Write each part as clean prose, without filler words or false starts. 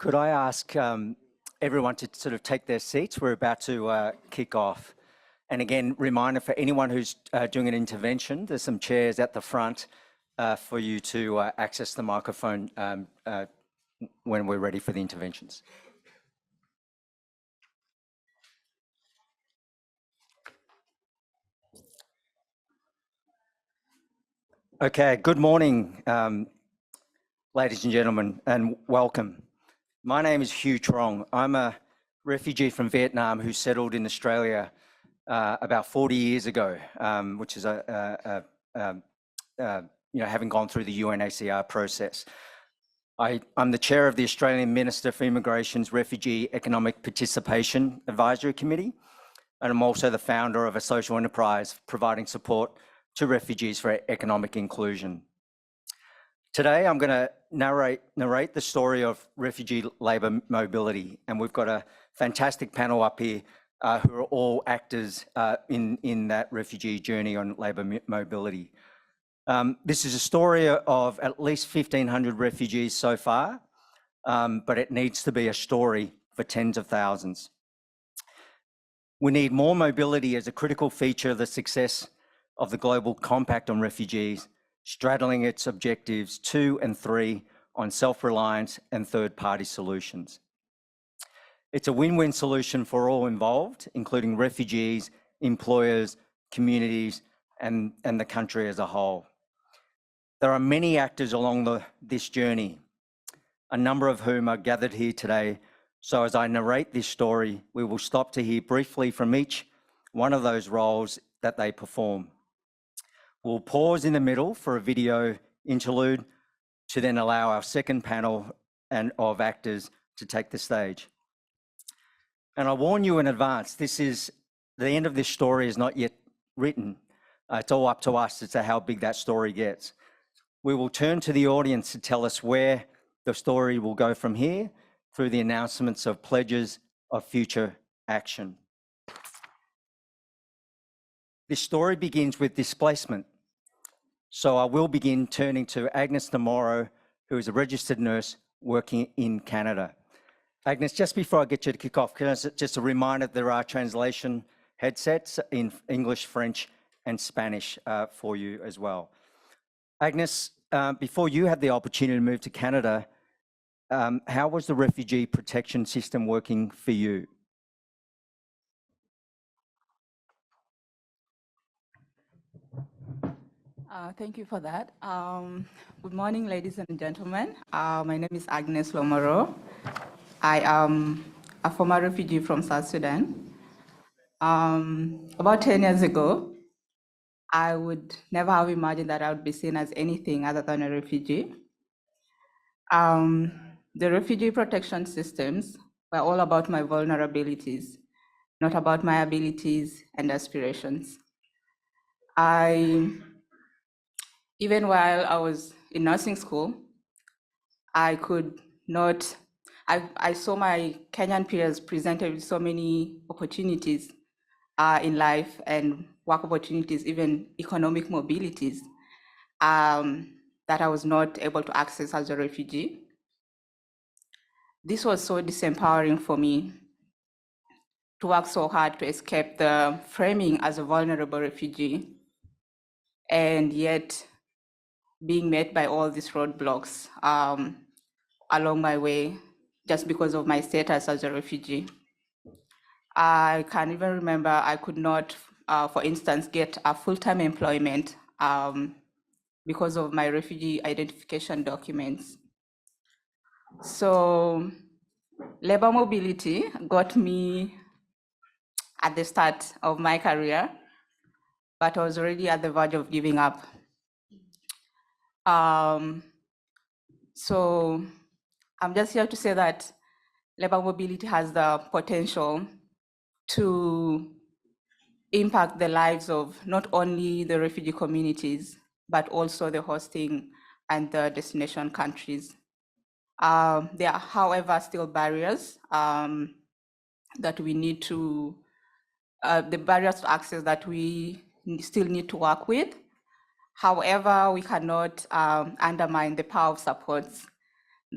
Could I ask everyone to sort of take their seats? We're about to kick off. And again, reminder for anyone who's doing an intervention, there's some chairs at the front for you to access the microphone when we're ready for the interventions. Okay, good morning, ladies and gentlemen, and welcome. My name is Hugh Trong. I'm a refugee from Vietnam who settled in Australia about 40 years ago, which is having gone through the UNHCR process. I'm the chair of the Australian Minister for Immigration's Refugee Economic Participation Advisory Committee, and I'm also the founder of a social enterprise providing support to refugees for economic inclusion. Today, I'm going to narrate the story of refugee labour mobility, and we've got a fantastic panel up here who are all actors in that refugee journey on labour mobility. This is a story of at least 1,500 refugees so far, but it needs to be a story for tens of thousands. We need more mobility as a critical feature of the success of the Global Compact on Refugees, straddling its objectives 2 and 3 on self-reliance and third-party solutions. It's a win-win solution for all involved, including refugees, employers, communities, and the country as a whole. There are many actors along this journey, a number of whom are gathered here today. So as I narrate this story, we will stop to hear briefly from each one of those roles that they perform. We'll pause in the middle for a video interlude to then allow our second panel of actors to take the stage. And I warn you in advance, the end of this story is not yet written. It's all up to us as to how big that story gets. We will turn to the audience to tell us where the story will go from here through the announcements of pledges of future action. This story begins with displacement. So I will begin turning to Agnes Namoro, who is a registered nurse working in Canada. Agnes, just before I get you to kick off, just a reminder, there are translation headsets in English, French, and Spanish for you as well. Agnes, before you had the opportunity to move to Canada, how was the refugee protection system working for you? Thank you for that. Good morning, ladies and gentlemen. My name is Agnes Lomoro. I am a former refugee from South Sudan. About 10 years ago, I would never have imagined that I would be seen as anything other than a refugee. The refugee protection systems were all about my vulnerabilities, not about my abilities and aspirations. Even while I was in nursing school, I saw my Kenyan peers presented with so many opportunities in life and work opportunities, even economic mobilities, that I was not able to access as a refugee. This was so disempowering for me to work so hard to escape the framing as a vulnerable refugee, and yet being met by all these roadblocks along my way just because of my status as a refugee. I can even remember I could not, for instance, get a full-time employment because of my refugee identification documents. So labor mobility got me at the start of my career, but I was already at the verge of giving up. So I'm just here to say that labor mobility has the potential to impact the lives of not only the refugee communities, but also the hosting and the destination countries. There are, however, still barriers that we need to, the barriers to access that we still need to work with. However, we cannot undermine the power of supports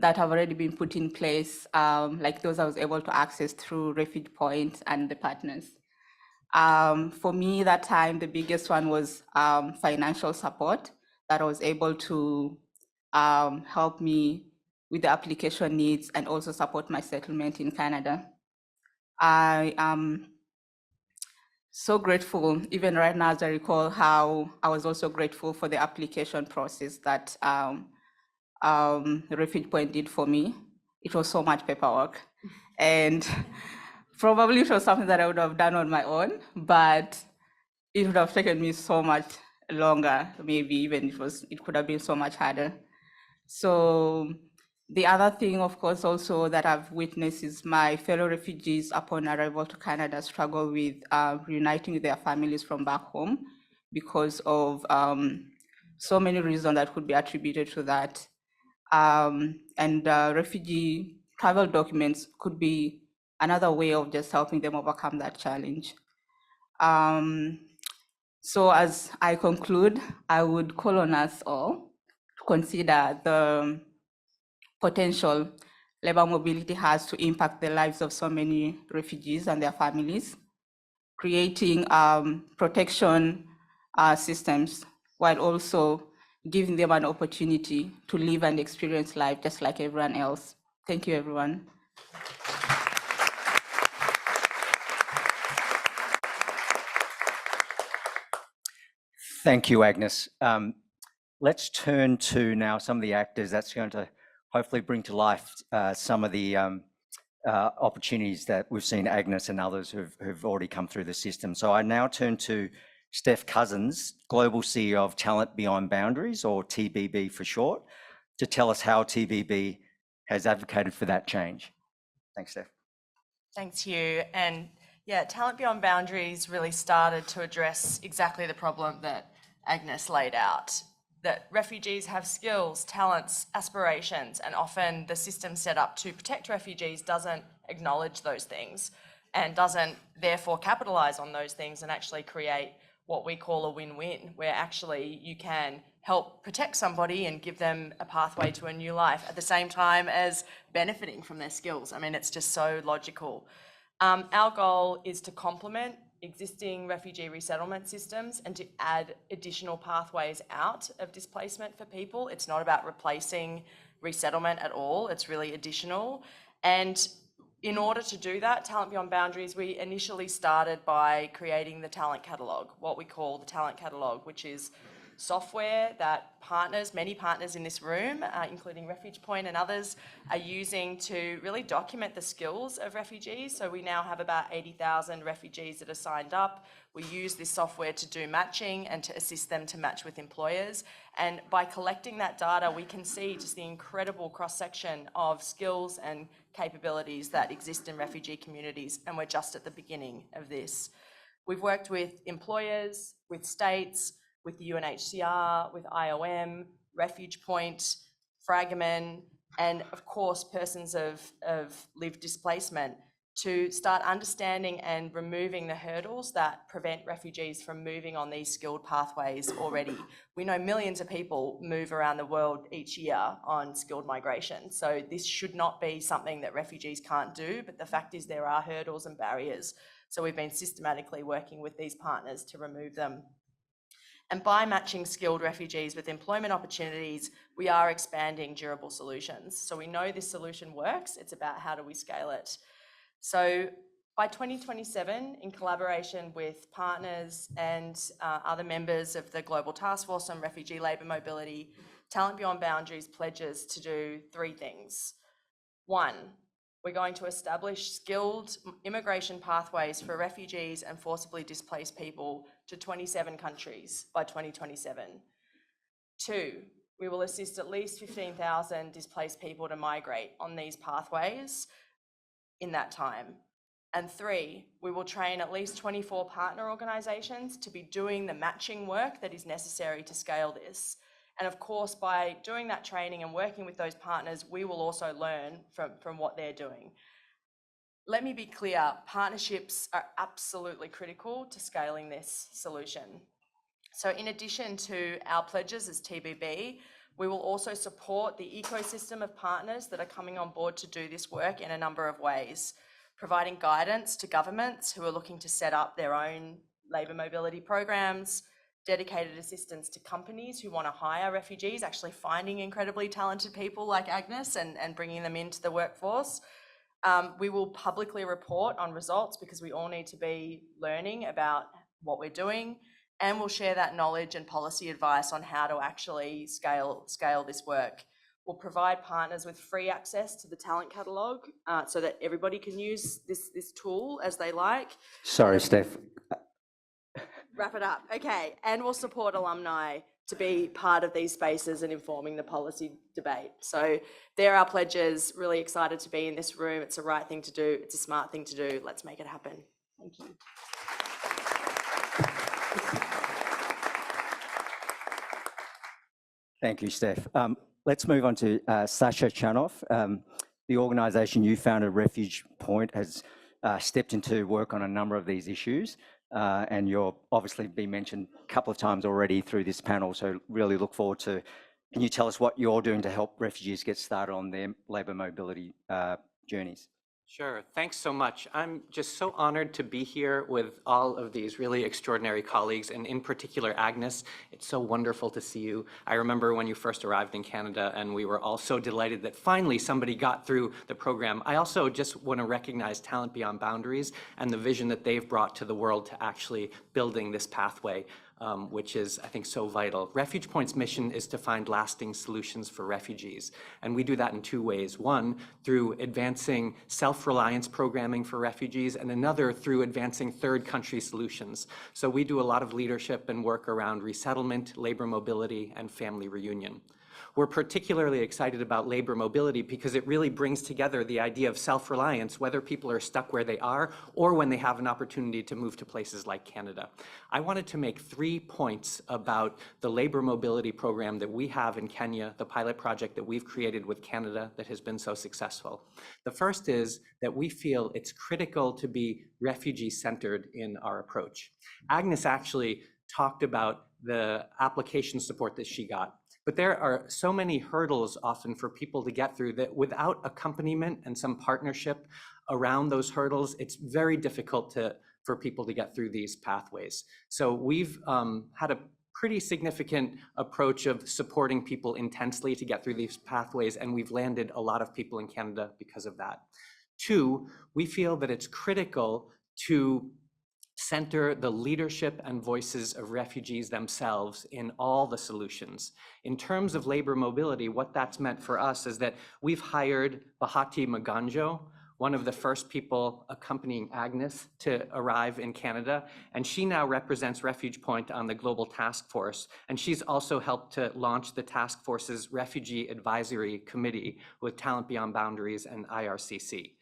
that have already been put in place, like those I was able to access through Refugee Point and the partners. For me, that time, the biggest one was financial support that was able to help me with the application needs and also support my settlement in Canada. I am so grateful, even right now, as I recall how I was also grateful for the application process that the Refugee Point did for me. It was so much paperwork. And probably it was something that I would have done on my own, but it would have taken me so much longer, maybe even it could have been so much harder. So the other thing, of course, also that I've witnessed is my fellow refugees upon arrival to Canada struggle with reuniting with their families from back home because of so many reasons that could be attributed to that. And refugee travel documents could be another way of just helping them overcome that challenge. So as I conclude, I would call on us all to consider the potential labor mobility has to impact the lives of so many refugees and their families, creating protection systems while also giving them an opportunity to live and experience life just like everyone else. Thank you, everyone. Thank you, Agnes. Let's turn to now some of the actors that's going to hopefully bring to life some of the opportunities that we've seen Agnes and others who've already come through the system. So I now turn to Steph Cousins, Global CEO of Talent Beyond Boundaries, or TBB for short, to tell us how TBB has advocated for that change. Thanks, Steph. Thanks, Hugh. And yeah, Talent Beyond Boundaries really started to address exactly the problem that Agnes laid out, that refugees have skills, talents, aspirations, and often the system set up to protect refugees doesn't acknowledge those things and doesn't therefore capitalize on those things and actually create what we call a win-win, where actually you can help protect somebody and give them a pathway to a new life at the same time as benefiting from their skills. I mean, it's just so logical. Our goal is to complement existing refugee resettlement systems and to add additional pathways out of displacement for people. It's not about replacing resettlement at all, it's really additional. And in order to do that, Talent Beyond Boundaries, we initially started by creating the talent catalogue, what we call the talent catalogue, which is software that partners, many partners in this room, including Refugee Point and others, are using to really document the skills of refugees. So we now have about 80,000 refugees that are signed up. We use this software to do matching and to assist them to match with employers. And by collecting that data, we can see just the incredible cross-section of skills and capabilities that exist in refugee communities. And we're just at the beginning of this. We've worked with employers, with states, with the UNHCR, with IOM, Refugee Point, Fragment, and of course, persons of lived displacement to start understanding and removing the hurdles that prevent refugees from moving on these skilled pathways already. We know millions of people move around the world each year on skilled migration. So this should not be something that refugees can't do, but the fact is there are hurdles and barriers. So we've been systematically working with these partners to remove them. And by matching skilled refugees with employment opportunities, we are expanding durable solutions. So we know this solution works, it's about how do we scale it. So by 2027, in collaboration with partners and other members of the Global Task Force on Refugee Labour Mobility, Talent Beyond Boundaries pledges to do 3 things. 1, we're going to establish skilled immigration pathways for refugees and forcibly displaced people to 27 countries by 2027. 2, we will assist at least 15,000 displaced people to migrate on these pathways in that time. And 3, we will train at least 24 partner organisations to be doing the matching work that is necessary to scale this. And of course, by doing that training and working with those partners, we will also learn from what they're doing. Let me be clear, partnerships are absolutely critical to scaling this solution. So in addition to our pledges as TBB, We will also support the ecosystem of partners that are coming on board to do this work in a number of ways, providing guidance to governments who are looking to set up their own labour mobility programs, dedicated assistance to companies who want to hire refugees, actually finding incredibly talented people like Agnes and bringing them into the workforce. We will publicly report on results because we all need to be learning about what we're doing, and we'll share that knowledge and policy advice on how to actually scale this work. We'll provide partners with free access to the talent catalogue so that everybody can use this tool as they like. Sorry, Steph. Wrap it up. Okay. And we'll support alumni to be part of these spaces and informing the policy debate. So there are our pledges. Really excited to be in this room. It's the right thing to do. It's a smart thing to do. Let's make it happen. Thank you. Thank you, Steph. Let's move on to Sasha Chanoff. The organisation you founded, Refuge Point, has stepped into work on a number of these issues, and you're obviously been mentioned a couple of times already through this panel, so really look forward to, can you tell us what you're doing to help refugees get started on their labour mobility journeys? Sure, thanks so much. I'm just so honored to be here with all of these really extraordinary colleagues, and in particular, Agnes. It's so wonderful to see you. I remember when you first arrived in Canada, and we were all so delighted that finally somebody got through the program. I also just want to recognize Talent Beyond Boundaries and the vision that they've brought to the world to actually building this pathway. Which is, I think, so vital. Refuge Point's mission is to find lasting solutions for refugees. And we do that in two ways. One, through advancing self-reliance programming for refugees, and another through advancing third country solutions. So we do a lot of leadership and work around resettlement, labor mobility, and family reunion. We're particularly excited about labor mobility because it really brings together the idea of self-reliance, whether people are stuck where they are or when they have an opportunity to move to places like Canada. I wanted to make 3 points about the labor mobility program that we have in Kenya, the pilot project that we've created with Canada that has been so successful. The first is that we feel it's critical to be refugee-centered in our approach. Agnes actually talked about the application support that she got. But there are so many hurdles often for people to get through that without accompaniment and some partnership around those hurdles, it's very difficult for people to get through these pathways. So we've had a pretty significant approach of supporting people intensely to get through these pathways, and we've landed a lot of people in Canada because of that. 2, we feel that it's critical to center the leadership and voices of refugees themselves in all the solutions. In terms of labor mobility, what that's meant for us is that we've hired Bahati Maganjo, one of the first people accompanying Agnes to arrive in Canada, and she now represents Refuge Point on the Global Task Force, and she's also helped to launch the task force's Refugee Advisory Committee with Talent Beyond Boundaries and IRCC,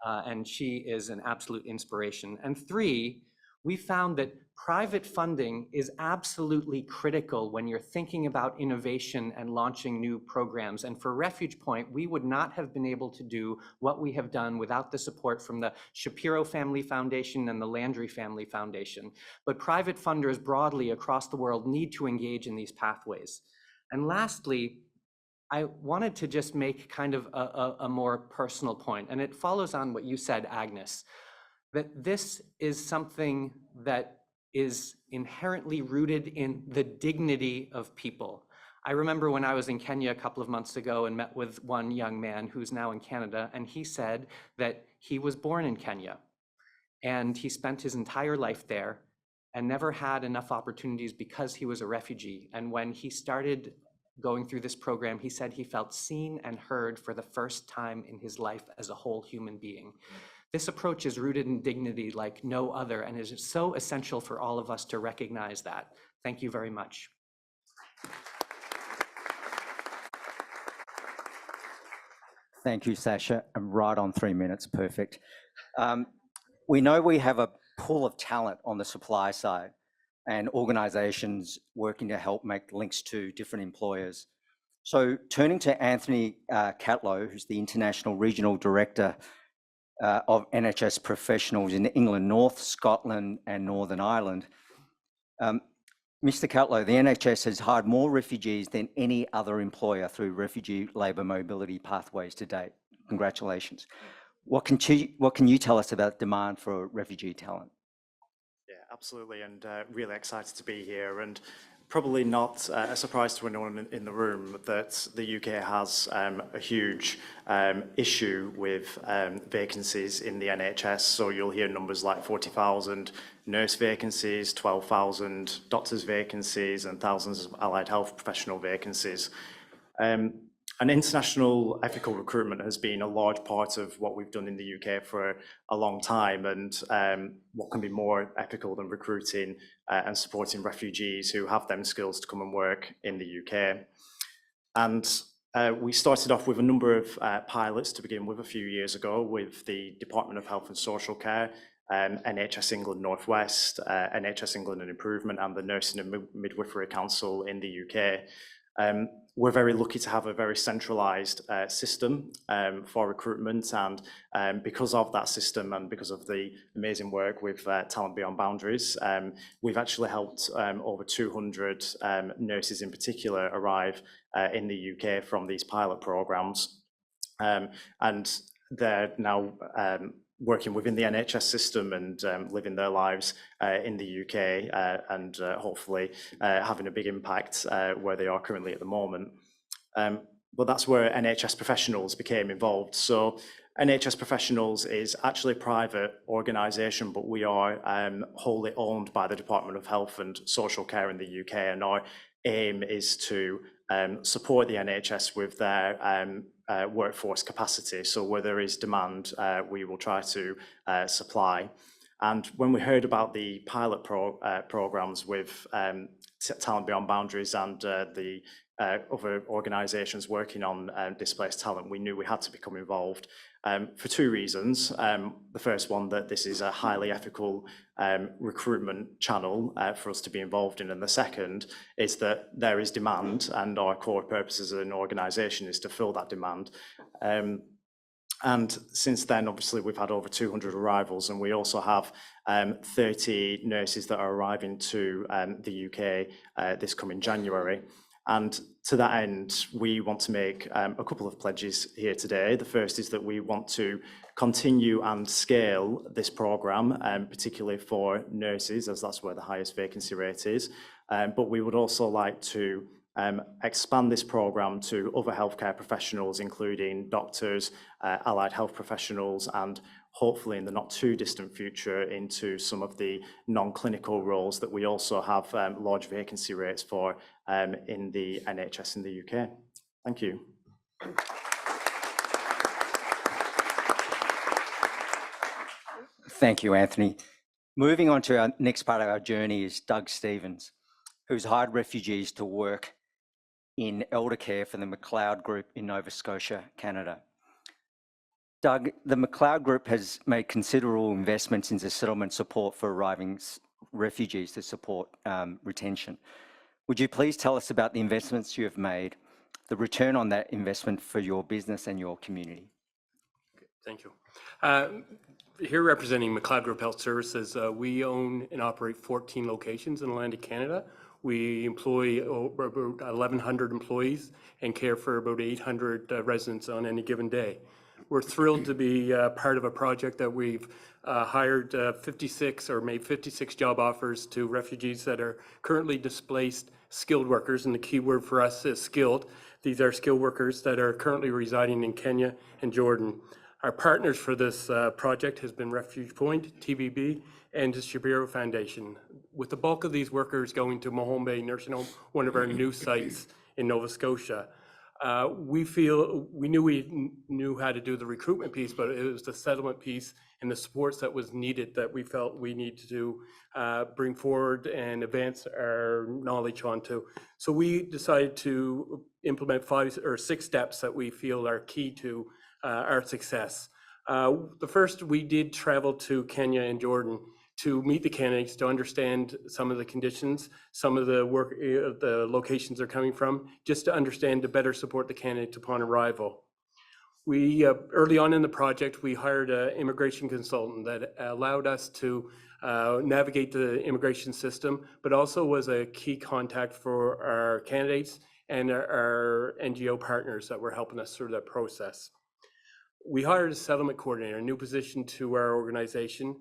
and she is an absolute inspiration. And 3, we found that private funding is absolutely critical when you're thinking about innovation and launching new programs. And for Refuge Point, we would not have been able to do what we have done without the support from the Shapiro Family Foundation and the Landry Family Foundation. But private funders broadly across the world need to engage in these pathways. And lastly, I wanted to just make kind of a more personal point, and it follows on what you said, Agnes, that this is something that is inherently rooted in the dignity of people. I remember when I was in Kenya a couple of months ago and met with one young man who's now in Canada, and he said that he was born in Kenya and he spent his entire life there and never had enough opportunities because he was a refugee. And when he started going through this program, he said he felt seen and heard for the first time in his life as a whole human being. This approach is rooted in dignity like no other, and is so essential for all of us to recognize that. Thank you very much. Thank you, Sasha. I'm right on 3 minutes, perfect. We know we have a pool of talent on the supply side and organisations working to help make links to different employers. So turning to Anthony Catlow, who's the International Regional Director of NHS professionals in England, North, Scotland and Northern Ireland. Mr. Mr. Cutlow, the NHS has hired more refugees than any other employer through refugee labour mobility pathways to date. Congratulations. What can you tell us about demand for refugee talent? Yeah, absolutely, and really excited to be here. And probably not a surprise to anyone in the room that the UK has a huge issue with vacancies in the NHS. So you'll hear numbers like 40,000 nurse vacancies, 12,000 doctors vacancies, and thousands of allied health professional vacancies. And international ethical recruitment has been a large part of what we've done in the UK for a long time. And what can be more ethical than recruiting and supporting refugees who have them skills to come and work in the UK? And we started off with a number of pilots to begin with a few years ago with the Department of Health and Social Care, NHS England North West, NHS England and Improvement, and the Nursing and Midwifery Council in the UK. We're very lucky to have a very centralised system for recruitment, and because of that system and because of the amazing work with Talent Beyond Boundaries, we've actually helped over 200 nurses in particular arrive in the UK from these pilot programmes, and they're now working within the NHS system and living their lives in the UK and hopefully having a big impact where they are currently at the moment. But that's where NHS Professionals became involved. So NHS Professionals is actually a private organisation, but we are wholly owned by the Department of Health and Social Care in the UK, and our aim is to support the NHS with their workforce capacity. So where there is demand, we will try to supply. And when we heard about the pilot programs with Talent Beyond Boundaries and the other organisations working on displaced talent, we knew we had to become involved for two reasons. The first one, that this is a highly ethical recruitment channel for us to be involved in, and the second is that there is demand, and our core purpose as an organisation is to fill that demand. And since then, obviously, we've had over 200 arrivals, and we also have 30 nurses that are arriving to the UK this coming January. And to that end, we want to make a couple of pledges here today. The first is that we want to continue and scale this programme, particularly for nurses, as that's where the highest vacancy rate is. But we would also like to expand this programme to other healthcare professionals, including doctors, allied health professionals, and hopefully in the not too distant future into some of the non-clinical roles that we also have large vacancy rates for in the NHS in the UK. Thank you. Thank you, Anthony. Moving on to our next part of our journey is Doug Stevens, who's hired refugees to work in elder care for the McLeod Group in Nova Scotia, Canada. Doug, the McLeod Group has made considerable investments into settlement support for arriving refugees to support retention. Would you please tell us about the investments you have made, the return on that investment for your business and your community? Thank you. Here representing McLeod Group Health Services, we own and operate 14 locations in Atlantic Canada. We employ about 1,100 employees and care for about 800 residents on any given day. We're thrilled to be part of a project that we've hired 56 or made 56 job offers to refugees that are currently displaced skilled workers, and the key word for us is skilled. These are skilled workers that are currently residing in Kenya and Jordan. Our partners for this project has been Refuge Point, TBB, and the Shabiro Foundation, with the bulk of these workers going to Mahone Bay Nursing Home, one of our new sites in Nova Scotia. We knew we knew how to do the recruitment piece, but it was the settlement piece and the supports that was needed that we felt we needed to bring forward and advance our knowledge onto. So we decided to implement 5 or 6 steps that we feel are key to our success. The first, we did travel to Kenya and Jordan to meet the candidates, to understand some of the conditions, some of the work, the locations they're coming from, just to understand, to better support the candidates upon arrival. We, early on in the project, we hired an immigration consultant that allowed us to navigate the immigration system, but also was a key contact for our candidates and our NGO partners that were helping us through that process. We hired a settlement coordinator, a new position to our organization.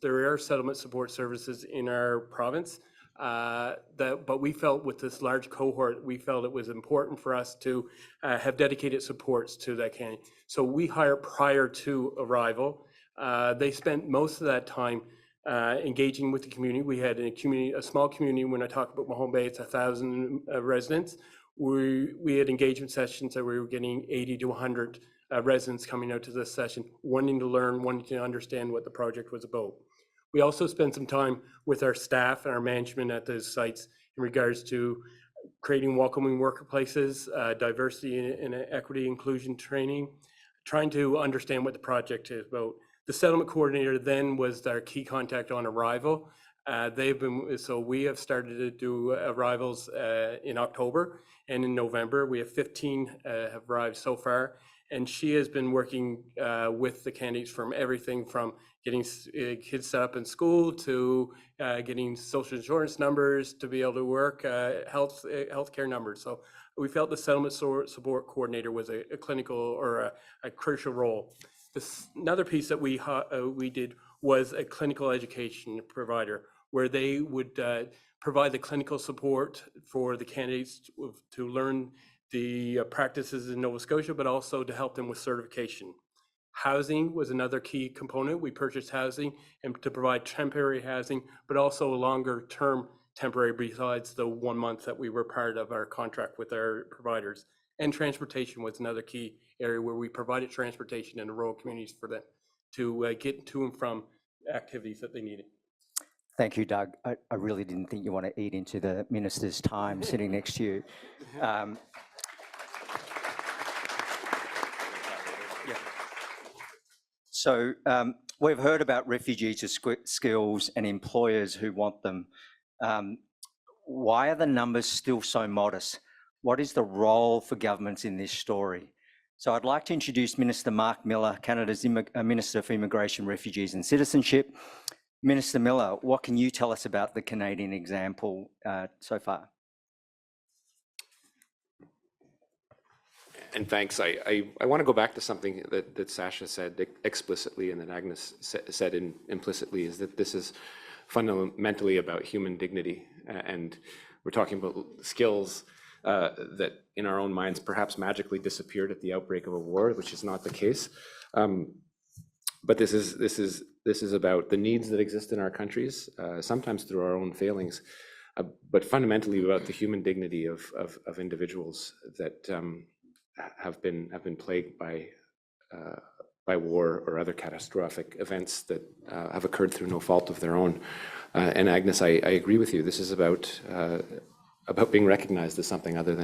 There are settlement support services in our province, but we felt with this large cohort, we felt it was important for us to have dedicated supports to that candidate. So we hired prior to arrival. They spent most of that time engaging with the community. We had a small community. When I talk about Mahone Bay, it's 1,000 residents. We had engagement sessions that we were getting 80 to 100 residents coming out to this session, wanting to learn, wanting to understand what the project was about. We also spent some time with our staff and our management at those sites in regards to creating welcoming workplaces, diversity and equity inclusion training, trying to understand what the project is about. The settlement coordinator then was our key contact on arrival. So we have started to do arrivals in October and in November. We have 15 have arrived so far. And she has been working with the candidates from everything from getting kids set up in school to getting social insurance numbers to be able to work, healthcare numbers. So we felt the settlement support coordinator was a clinical or a crucial role. Another piece that we did was a clinical education provider, where they would provide the clinical support for the candidates to learn the practices in Nova Scotia, but also to help them with certification. Housing was another key component. We purchased housing and to provide temporary housing, but also a longer term temporary besides the 1 month that we were part of our contract with our providers. And transportation was another key area where we provided transportation in the rural communities for them to get to and from activities that they needed. Thank you, Doug. I really didn't think you want to eat into the minister's time sitting next to you. So we've heard about refugees with skills and employers who want them. Why are the numbers still so modest? What is the role for governments in this story? So I'd like to introduce Minister Mark Miller, Canada's Minister for Immigration, Refugees and Citizenship. Minister Miller, what can you tell us about the Canadian example so far? And thanks. I want to go back to something that Sasha said explicitly and that Agnes said implicitly, is that this is fundamentally about human dignity. And we're talking about skills that in our own minds perhaps magically disappeared at the outbreak of a war, which is not the case. But this is about the needs that exist in our countries, sometimes through our own failings, but fundamentally about the human dignity of individuals that have been plagued by war or other catastrophic events that have occurred through no fault of their own. And Agnes, I agree with you. This is about being recognized as something other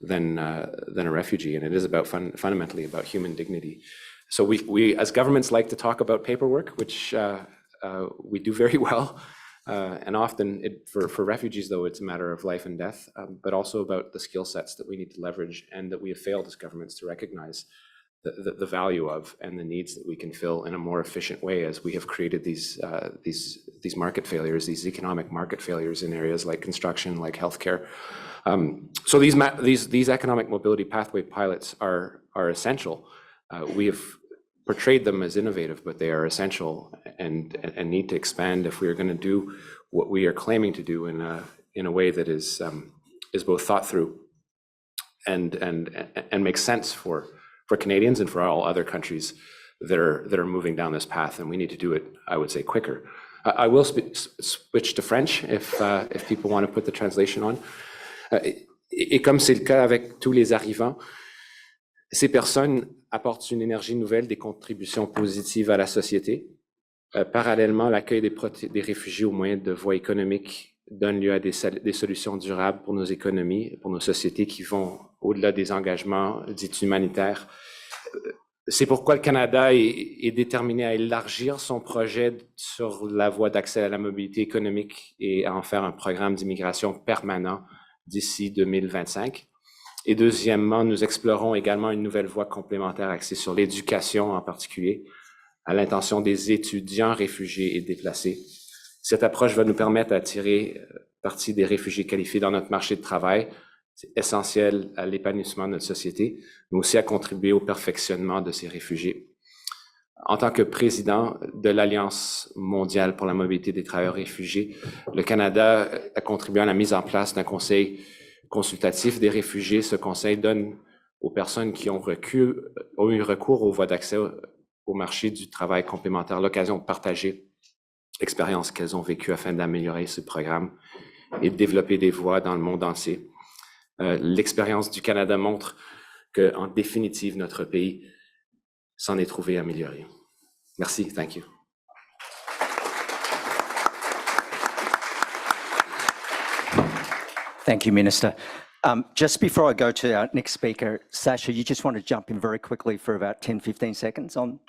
than a refugee, and it is about fundamentally about human dignity. So we as governments like to talk about paperwork, which we do very well. And often for refugees, though, it's a matter of life and death, but also about the skill sets that we need to leverage and that we have failed as governments to recognize the value of and the needs that we can fill in a more efficient way as we have created these market failures, these economic market failures in areas like construction, like healthcare. So these economic mobility pathway pilots are essential. We have portrayed them as innovative, but they are essential and need to expand if we are going to do what we are claiming to do in a way that is both thought through and makes sense for Canadians and for all other countries that are moving down this path. And we need to do it, I would say, quicker. I will switch to French if people want to put the translation on. Et comme c'est le cas avec tous les arrivants, ces personnes apportent une énergie nouvelle, des contributions positives à la société. Parallèlement, l'accueil des réfugiés au moyen de voies économiques donne lieu à des solutions durables pour nos économies, pour nos sociétés qui vont au-delà des engagements dits humanitaires. C'est pourquoi le Canada est déterminé à élargir son projet sur la voie d'accès à la mobilité économique et à en faire un programme d'immigration permanent d'ici 2025. Et deuxièmement, nous explorons également une nouvelle voie complémentaire axée sur l'éducation en particulier, à l'intention des étudiants réfugiés et déplacés. Cette approche va nous permettre à tirer parti des réfugiés qualifiés dans notre marché de travail. C'est essentiel à l'épanouissement de notre société, mais aussi à contribuer au perfectionnement de ces réfugiés. En tant que président de l'Alliance mondiale pour la mobilité des travailleurs réfugiés, le Canada a contribué à la mise en place d'un conseil consultatif des réfugiés. Ce conseil donne aux personnes qui ont eu recours aux voies d'accès au marché du travail complémentaire l'occasion de partager l'expérience qu'elles ont vécue afin d'améliorer ce programme et de développer des voies dans le monde entier. L'expérience du Canada montre qu'en définitive, notre pays s'en est trouvé amélioré. Merci, thank you. Thank you, Minister. Just before I go to our next speaker, Sasha, you just want to jump in very quickly for about 10, 15 seconds on?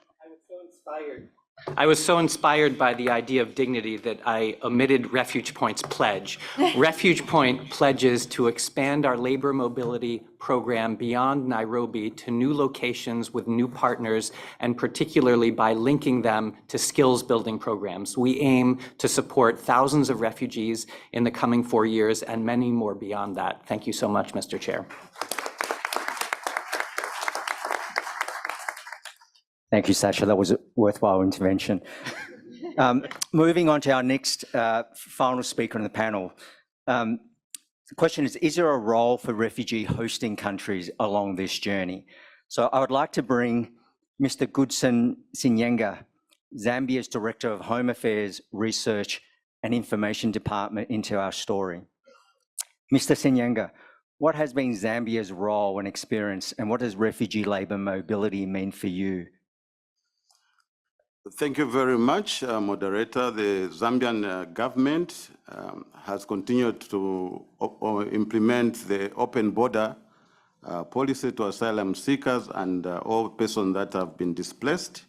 I was so inspired by the idea of dignity that I omitted Refuge Point's pledge. Refuge Point pledges to expand our labor mobility program beyond Nairobi to new locations with new partners, and particularly by linking them to skills building programs. We aim to support thousands of refugees in the coming 4 years and many more beyond that. Thank you so much, Mr. Chair. Thank you, Sasha. That was a worthwhile intervention. Moving on to our next final speaker on the panel. The question is there a role for refugee hosting countries along this journey? So I would like to bring Mr. Goodson Sinyenga, Zambia's Director of Home Affairs, Research and Information Department, into our story. Mr. Sinyenga, what has been Zambia's role and experience, and what does refugee labour mobility mean for you? Thank you very much, Moderator. The Zambian government has continued to implement the open border policy to asylum seekers and all persons that have been displaced.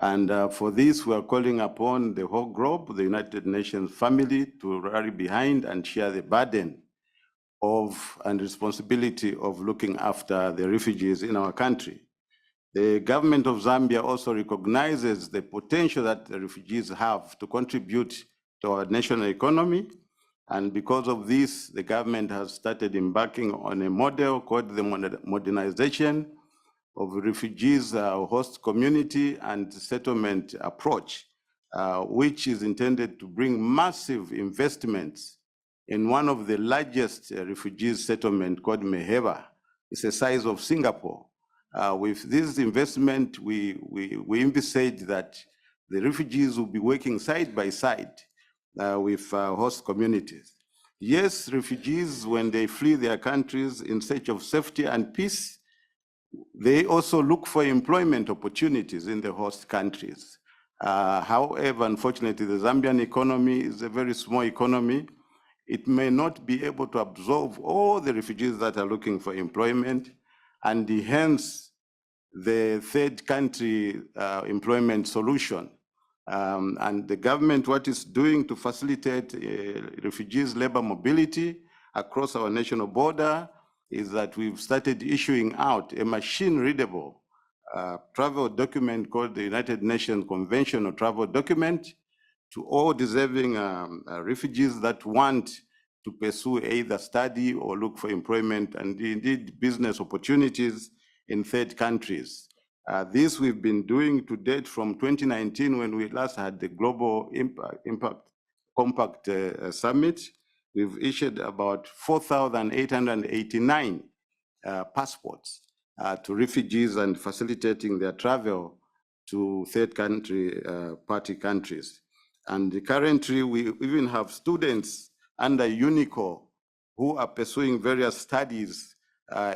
And for this, we are calling upon the whole globe, the United Nations family, to rally behind and share the burden of and responsibility of looking after the refugees in our country. The government of Zambia also recognizes the potential that the refugees have to contribute to our national economy. And because of this, the government has started embarking on a model called the modernization of refugees, host community and settlement approach, which is intended to bring massive investments in one of the largest refugee settlement called Meheba. It's the size of Singapore. With this investment, we envisage that the refugees will be working side by side with host communities. Yes, refugees, when they flee their countries in search of safety and peace, they also look for employment opportunities in the host countries. However, unfortunately, the Zambian economy is a very small economy. It may not be able to absorb all the refugees that are looking for employment, and hence the third country employment solution. And the government, what it's doing to facilitate refugees' labor mobility across our national border is that we've started issuing out a machine-readable travel document called the United Nations Conventional Travel Document to all deserving refugees that want to pursue either study or look for employment and indeed business opportunities in third countries. This we've been doing to date from 2019 when we last had the Global Impact Compact Summit. We've issued about 4,889 passports to refugees and facilitating their travel to third party countries. And currently we even have students under UNICO who are pursuing various studies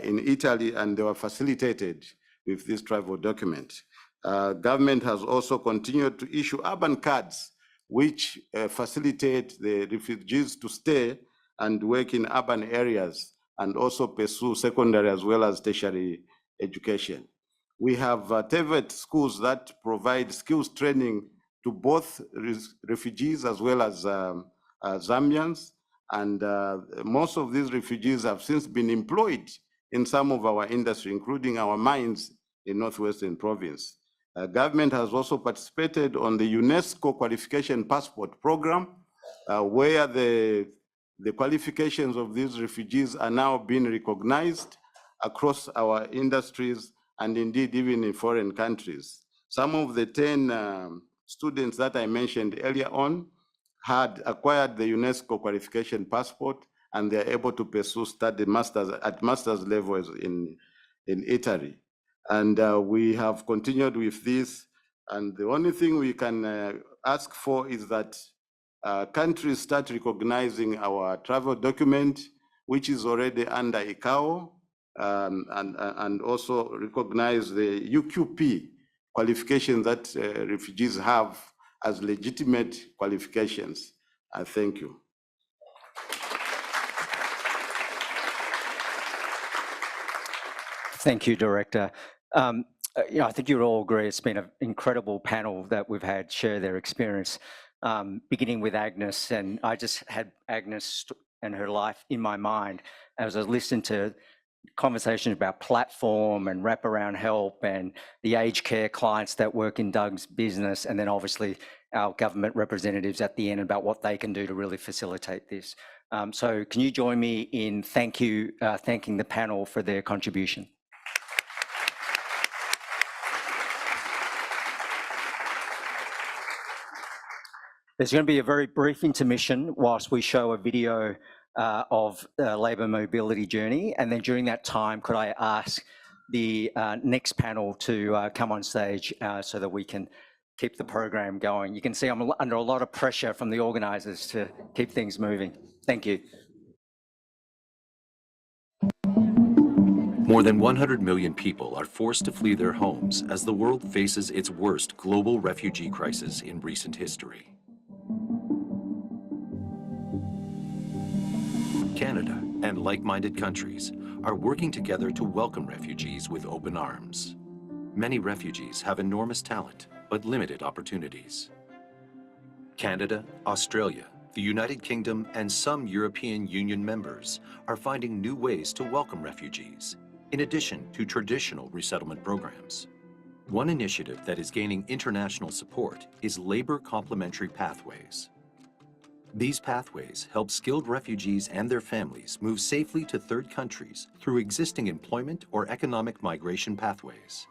in Italy, and they were facilitated with this travel document. Government has also continued to issue urban cards, which facilitate the refugees to stay and work in urban areas and also pursue secondary as well as tertiary education. We have TVET schools that provide skills training to both refugees as well as Zambians. And most of these refugees have since been employed in some of our industry, including our mines in Northwestern Province. Government has also participated on the UNESCO Qualification Passport Program, where the qualifications of these refugees are now being recognized across our industries and indeed even in foreign countries. Some of the 10 students that I mentioned earlier on had acquired the UNESCO Qualification Passport, and they're able to pursue study at master's levels in Italy. And we have continued with this. And the only thing we can ask for is that countries start recognizing our travel document, which is already under ICAO, and also recognize the UQP qualifications that refugees have as legitimate qualifications. Thank you. Thank you, Director. I think you'll all agree it's been an incredible panel that we've had share their experience, beginning with Agnes. And I just had Agnes and her life in my mind as I listened to conversations about platform and wraparound help and the aged care clients that work in Doug's business, and then obviously our government representatives at the end about what they can do to really facilitate this. So can you join me in thanking the panel for their contribution? There's going to be a very brief intermission whilst we show a video of the labour mobility journey. And then during that time, could I ask the next panel to come on stage so that we can keep the program going. You can see I'm under a lot of pressure from the organisers to keep things moving. Thank you. More than 100 million people are forced to flee their homes as the world faces its worst global refugee crisis in recent history. Canada and like-minded countries are working together to welcome refugees with open arms. Many refugees have enormous talent, but limited opportunities. Canada, Australia, the United Kingdom, and some European Union members are finding new ways to welcome refugees, in addition to traditional resettlement programs. One initiative that is gaining international support is labor complementary pathways. These pathways help skilled refugees and their families move safely to third countries through existing employment or economic migration pathways.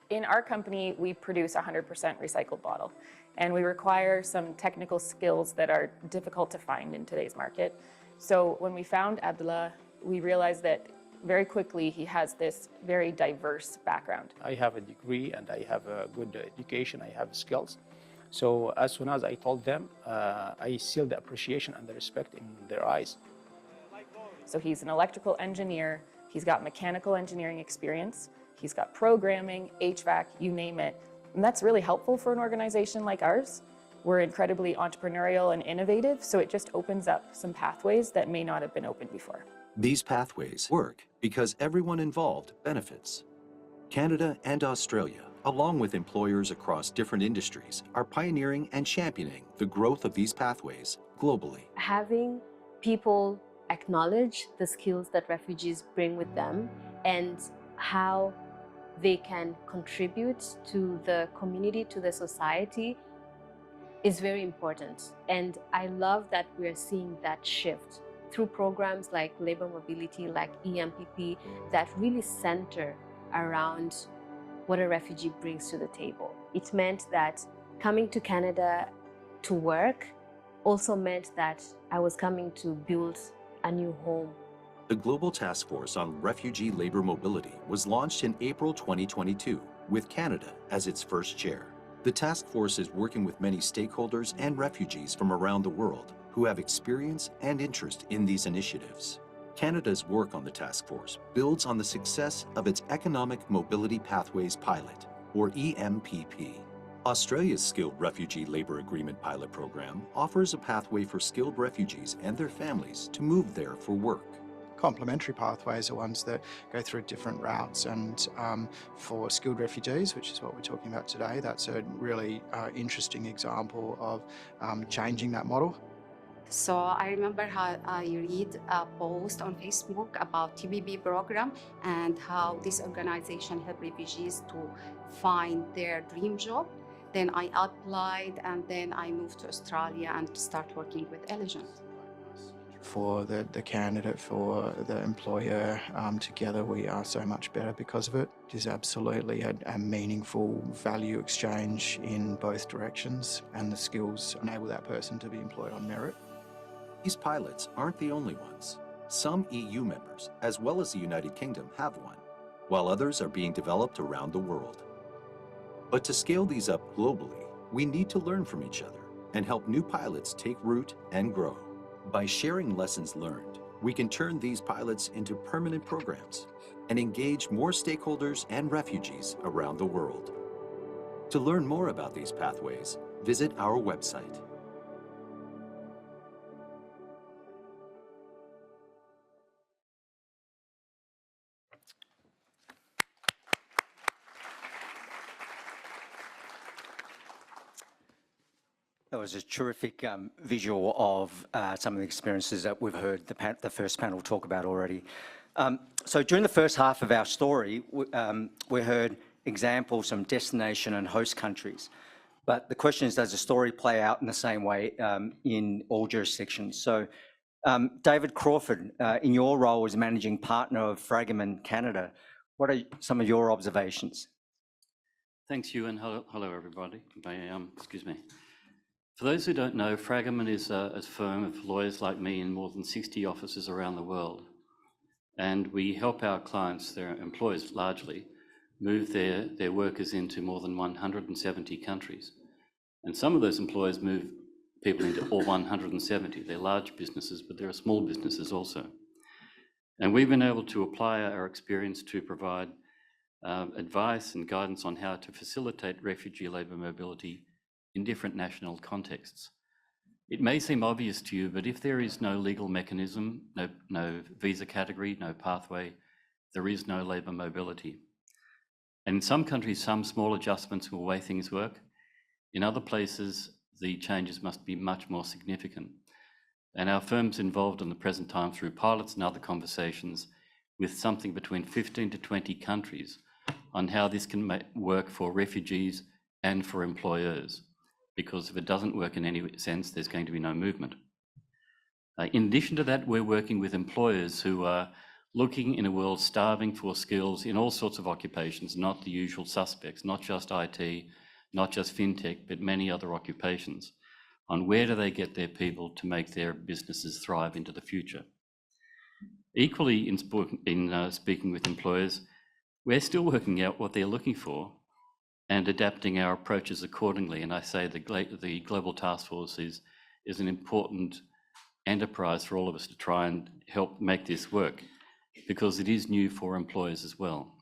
In our company, we produce 100% recycled bottle, and we require some technical skills that are difficult to find in today's market. So when we found Abdullah, we realized that very quickly he has this very diverse background. I have a degree and I have a good education, I have skills. So as soon as I told them, I see the appreciation and the respect in their eyes. So he's an electrical engineer, he's got mechanical engineering experience, he's got programming, HVAC, you name it. And that's really helpful for an organization like ours. We're incredibly entrepreneurial and innovative, so it just opens up some pathways that may not have been open before. These pathways work because everyone involved benefits. Canada and Australia, along with employers across different industries, are pioneering and championing the growth of these pathways globally. Having people acknowledge the skills that refugees bring with them and how they can contribute to the community, to the society, is very important. And I love that we're seeing that shift through programs like labor mobility, like EMPP, that really center around what a refugee brings to the table. It meant that coming to Canada to work also meant that I was coming to build a new home. The Global Task Force on Refugee Labor Mobility was launched in April 2022, with Canada as its first chair. The task force is working with many stakeholders and refugees from around the world who have experience and interest in these initiatives. Canada's work on the task force builds on the success of its Economic Mobility Pathways Pilot, or EMPP. Australia's Skilled Refugee Labour Agreement Pilot Program offers a pathway for skilled refugees and their families to move there for work. Complementary pathways are ones that go through different routes, and for skilled refugees, which is what we're talking about today, that's a really interesting example of changing that model. So I remember how I read a post on Facebook about TBB program and how this organization helped refugees to find their dream job. Then I applied and then I moved to Australia and start working with Elegant. For the candidate, for the employer, together we are so much better because of it. It is absolutely a meaningful value exchange in both directions, and the skills enable that person to be employed on merit. These pilots aren't the only ones. Some EU members, as well as the United Kingdom, have one, while others are being developed around the world. But to scale these up globally, we need to learn from each other and help new pilots take root and grow. By sharing lessons learned, we can turn these pilots into permanent programs and engage more stakeholders and refugees around the world. To learn more about these pathways, visit our website. That was a terrific visual of some of the experiences that we've heard the first panel talk about already. So during the first half of our story, we heard examples from destination and host countries. But the question is, does the story play out in the same way in all jurisdictions? So David Crawford, in your role as managing partner of Fragaman Canada, what are some of your observations? Thanks, Hugh, and hello everybody. Excuse me. For those who don't know, Fragaman is a firm of lawyers like me in more than 60 offices around the world. And we help our clients, their employers largely, move their workers into more than 170 countries. And some of those employers move people into all 170. They're large businesses, but there are small businesses also. And we've been able to apply our experience to provide advice and guidance on how to facilitate refugee labour mobility in different national contexts. It may seem obvious to you, but if there is no legal mechanism, no visa category, no pathway, there is no labour mobility. And in some countries, some small adjustments will way things work. In other places, the changes must be much more significant. And our firm's involved in the present time through pilots and other conversations with something between 15 to 20 countries on how this can work for refugees and for employers. Because if it doesn't work in any sense, there's going to be no movement. In addition to that, we're working with employers who are looking in a world starving for skills in all sorts of occupations, not the usual suspects, not just IT, not just fintech, but many other occupations, on where do they get their people to make their businesses thrive into the future. Equally, in speaking with employers, we're still working out what they're looking for and adapting our approaches accordingly. And I say the Global Task Force is an important enterprise for all of us to try and help make this work, because it is new for employers as well.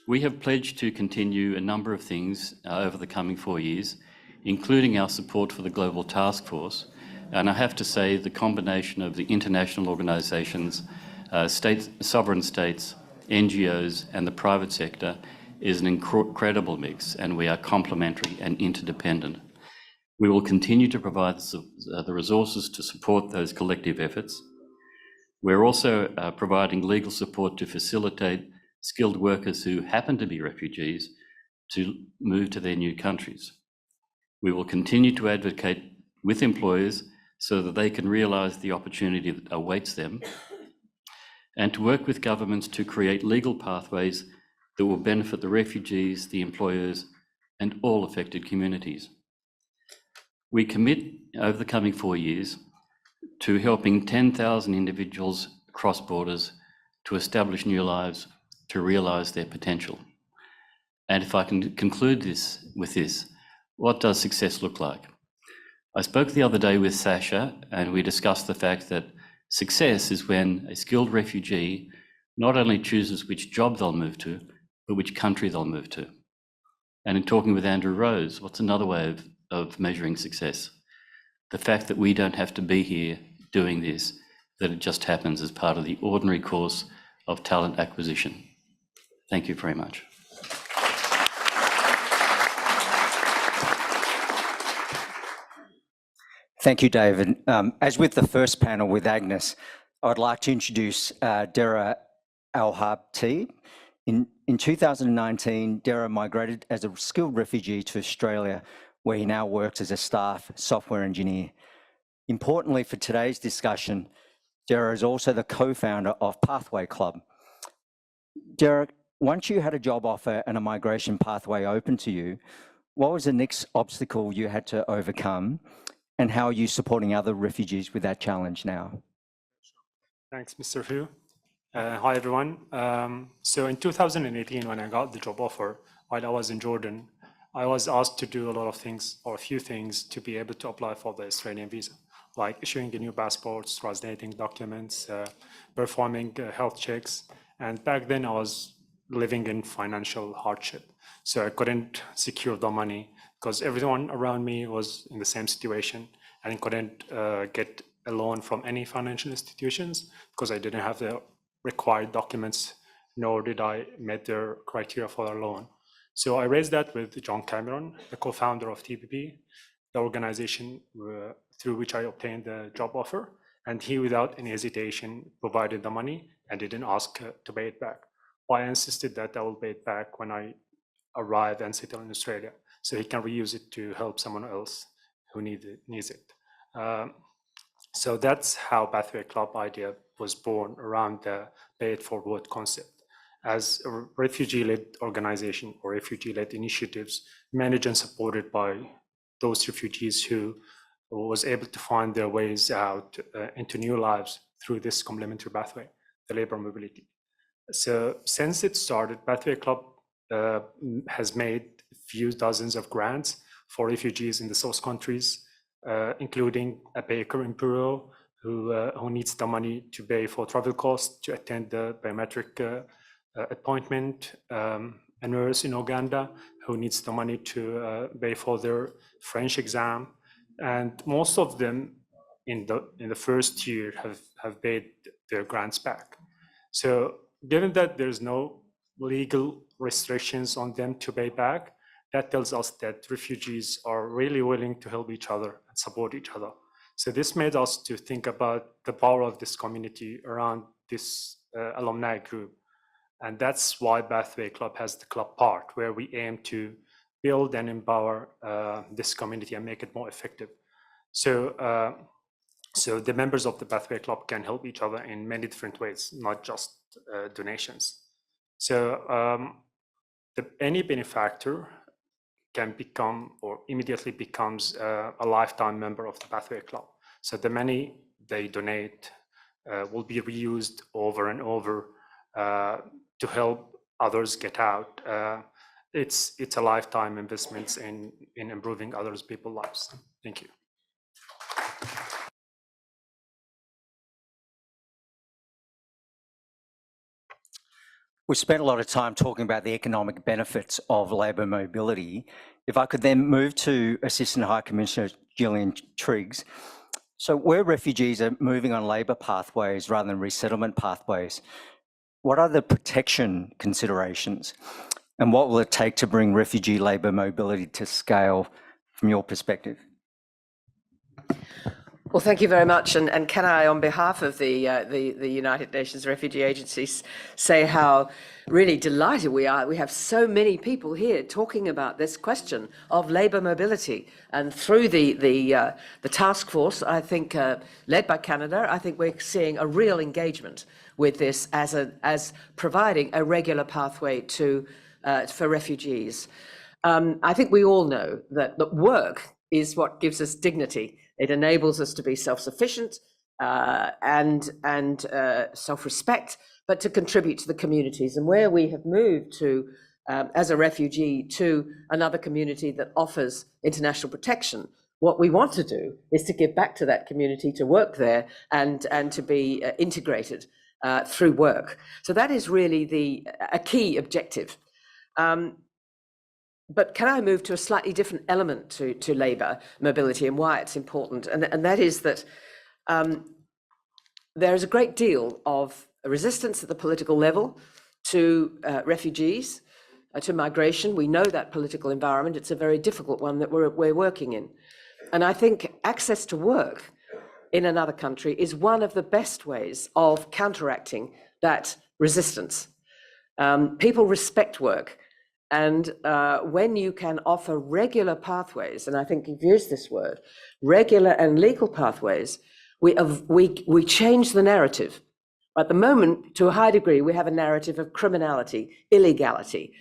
We have pledged to continue a number of things over the coming 4 years, including our support for the Global Task Force. And I have to say the combination of the international organisations, sovereign states, NGOs and the private sector is an incredible mix, and we are complementary and interdependent. We will continue to provide the resources to support those collective efforts. We're also providing legal support to facilitate skilled workers who happen to be refugees to move to their new countries. We will continue to advocate with employers so that they can realise the opportunity that awaits them, and to work with governments to create legal pathways that will benefit the refugees, the employers, and all affected communities. We commit over the coming 4 years to helping 10,000 individuals across borders to establish new lives, to realise their potential. And if I can conclude with this, what does success look like? I spoke the other day with Sasha, and we discussed the fact that success is when a skilled refugee not only chooses which job they'll move to, but which country they'll move to. And in talking with Andrew Rose, what's another way of measuring success? The fact that we don't have to be here doing this, that it just happens as part of the ordinary course of talent acquisition. Thank you very much. Thank you, David. As with the first panel with Agnes, I'd like to introduce Dara Al-Habti. In 2019, Dara migrated as a skilled refugee to Australia, where he now works as a staff software engineer. Importantly for today's discussion, Dara is also the co-founder of Pathway Club. Dara, once you had a job offer and a migration pathway open to you, what was the next obstacle you had to overcome, and how are you supporting other refugees with that challenge now? Thanks, Mr. Hu. Hi, everyone. So in 2018, when I got the job offer, while I was in Jordan, I was asked to do a lot of things, or a few things, to be able to apply for the Australian visa, like issuing a new passport, translating documents, performing health checks. And back then, I was living in financial hardship. So I couldn't secure the money because everyone around me was in the same situation and couldn't get a loan from any financial institutions because I didn't have the required documents, nor did I meet their criteria for a loan. So I raised that with John Cameron, the co-founder of TPP, the organization through which I obtained the job offer. And he, without any hesitation, provided the money and didn't ask to pay it back. I insisted that I will pay it back when I arrive and settle in Australia, so he can reuse it to help someone else who needs it. So that's how Pathway Club idea was born, around the pay it forward concept. As a refugee-led organization or refugee-led initiatives managed and supported by those refugees who was able to find their ways out into new lives through this complementary pathway, the labor mobility. So since it started, Pathway Club has made a few dozens of grants for refugees in the source countries, including a baker in Peru who needs the money to pay for travel costs to attend the biometric appointment, a nurse in Uganda who needs the money to pay for their French exam, and most of them in the first year have paid their grants back. So given that there's no legal restrictions on them to pay back, that tells us that refugees are really willing to help each other and support each other. So this made us to think about the power of this community around this alumni group. And that's why Pathway Club has the club part, where we aim to build and empower this community and make it more effective. So, so the members of the Pathway Club can help each other in many different ways, not just donations. So any benefactor can become or immediately becomes a lifetime member of the Pathway Club. So the money they donate will be reused over and over to help others get out. It's a lifetime investment in improving others people's lives. Thank you. We spent a lot of time talking about the economic benefits of labour mobility. If I could then move to Assistant High Commissioner Gillian Triggs. So where refugees are moving on labour pathways rather than resettlement pathways, what are the protection considerations? And what will it take to bring refugee labour mobility to scale from your perspective? Well, thank you very much. And can I, on behalf of the United Nations Refugee Agency, say how really delighted we are. We have so many people here talking about this question of labour mobility. And through the task force, I think, led by Canada, I think we're seeing a real engagement with this as providing a regular pathway to for refugees. I think we all know that work is what gives us dignity. It enables us to be self-sufficient and self-respect, but to contribute to the communities. And where we have moved to, as a refugee, to another community that offers international protection, what we want to do is to give back to that community, to work there and to be integrated through work. So that is really a key objective. But can I move to a slightly different element to labour mobility and why it's important? And that is that there is a great deal of resistance at the political level to refugees, to migration. We know that political environment. It's a very difficult one that we're working in. And I think access to work in another country is one of the best ways of counteracting that resistance. People respect work. And when you can offer regular pathways, and I think you've used this word, regular and legal pathways, we change the narrative. At the moment, to a high degree, we have a narrative of criminality, illegality.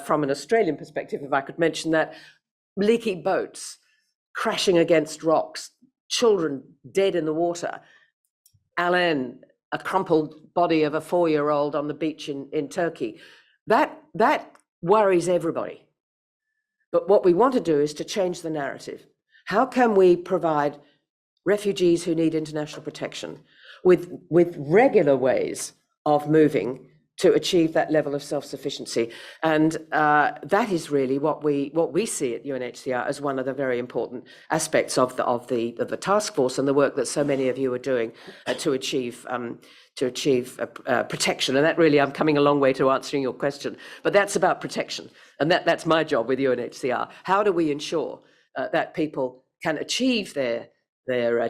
From an Australian perspective, if I could mention that, leaky boats, crashing against rocks, children dead in the water, Alain, a crumpled body of a 4-year-old on the beach in Turkey. That worries everybody. But what we want to do is to change the narrative. How can we provide refugees who need international protection with regular ways of moving to achieve that level of self-sufficiency? And that is really what we see at UNHCR as one of the very important aspects of the task force and the work that so many of you are doing to achieve protection. And that really, I'm coming a long way to answering your question, but that's about protection. And that's my job with UNHCR. How do we ensure that people can achieve their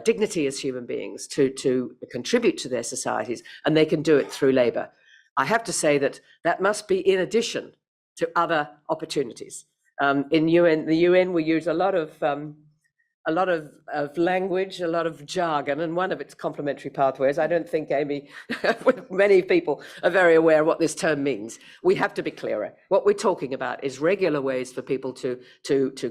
dignity as human beings to contribute to their societies, and they can do it through labor? I have to say that must be in addition to other opportunities. In the UN, we use a lot of language, a lot of jargon, and one of its complementary pathways. I don't think, Amy, many people are very aware of what this term means. We have to be clearer. What we're talking about is regular ways for people to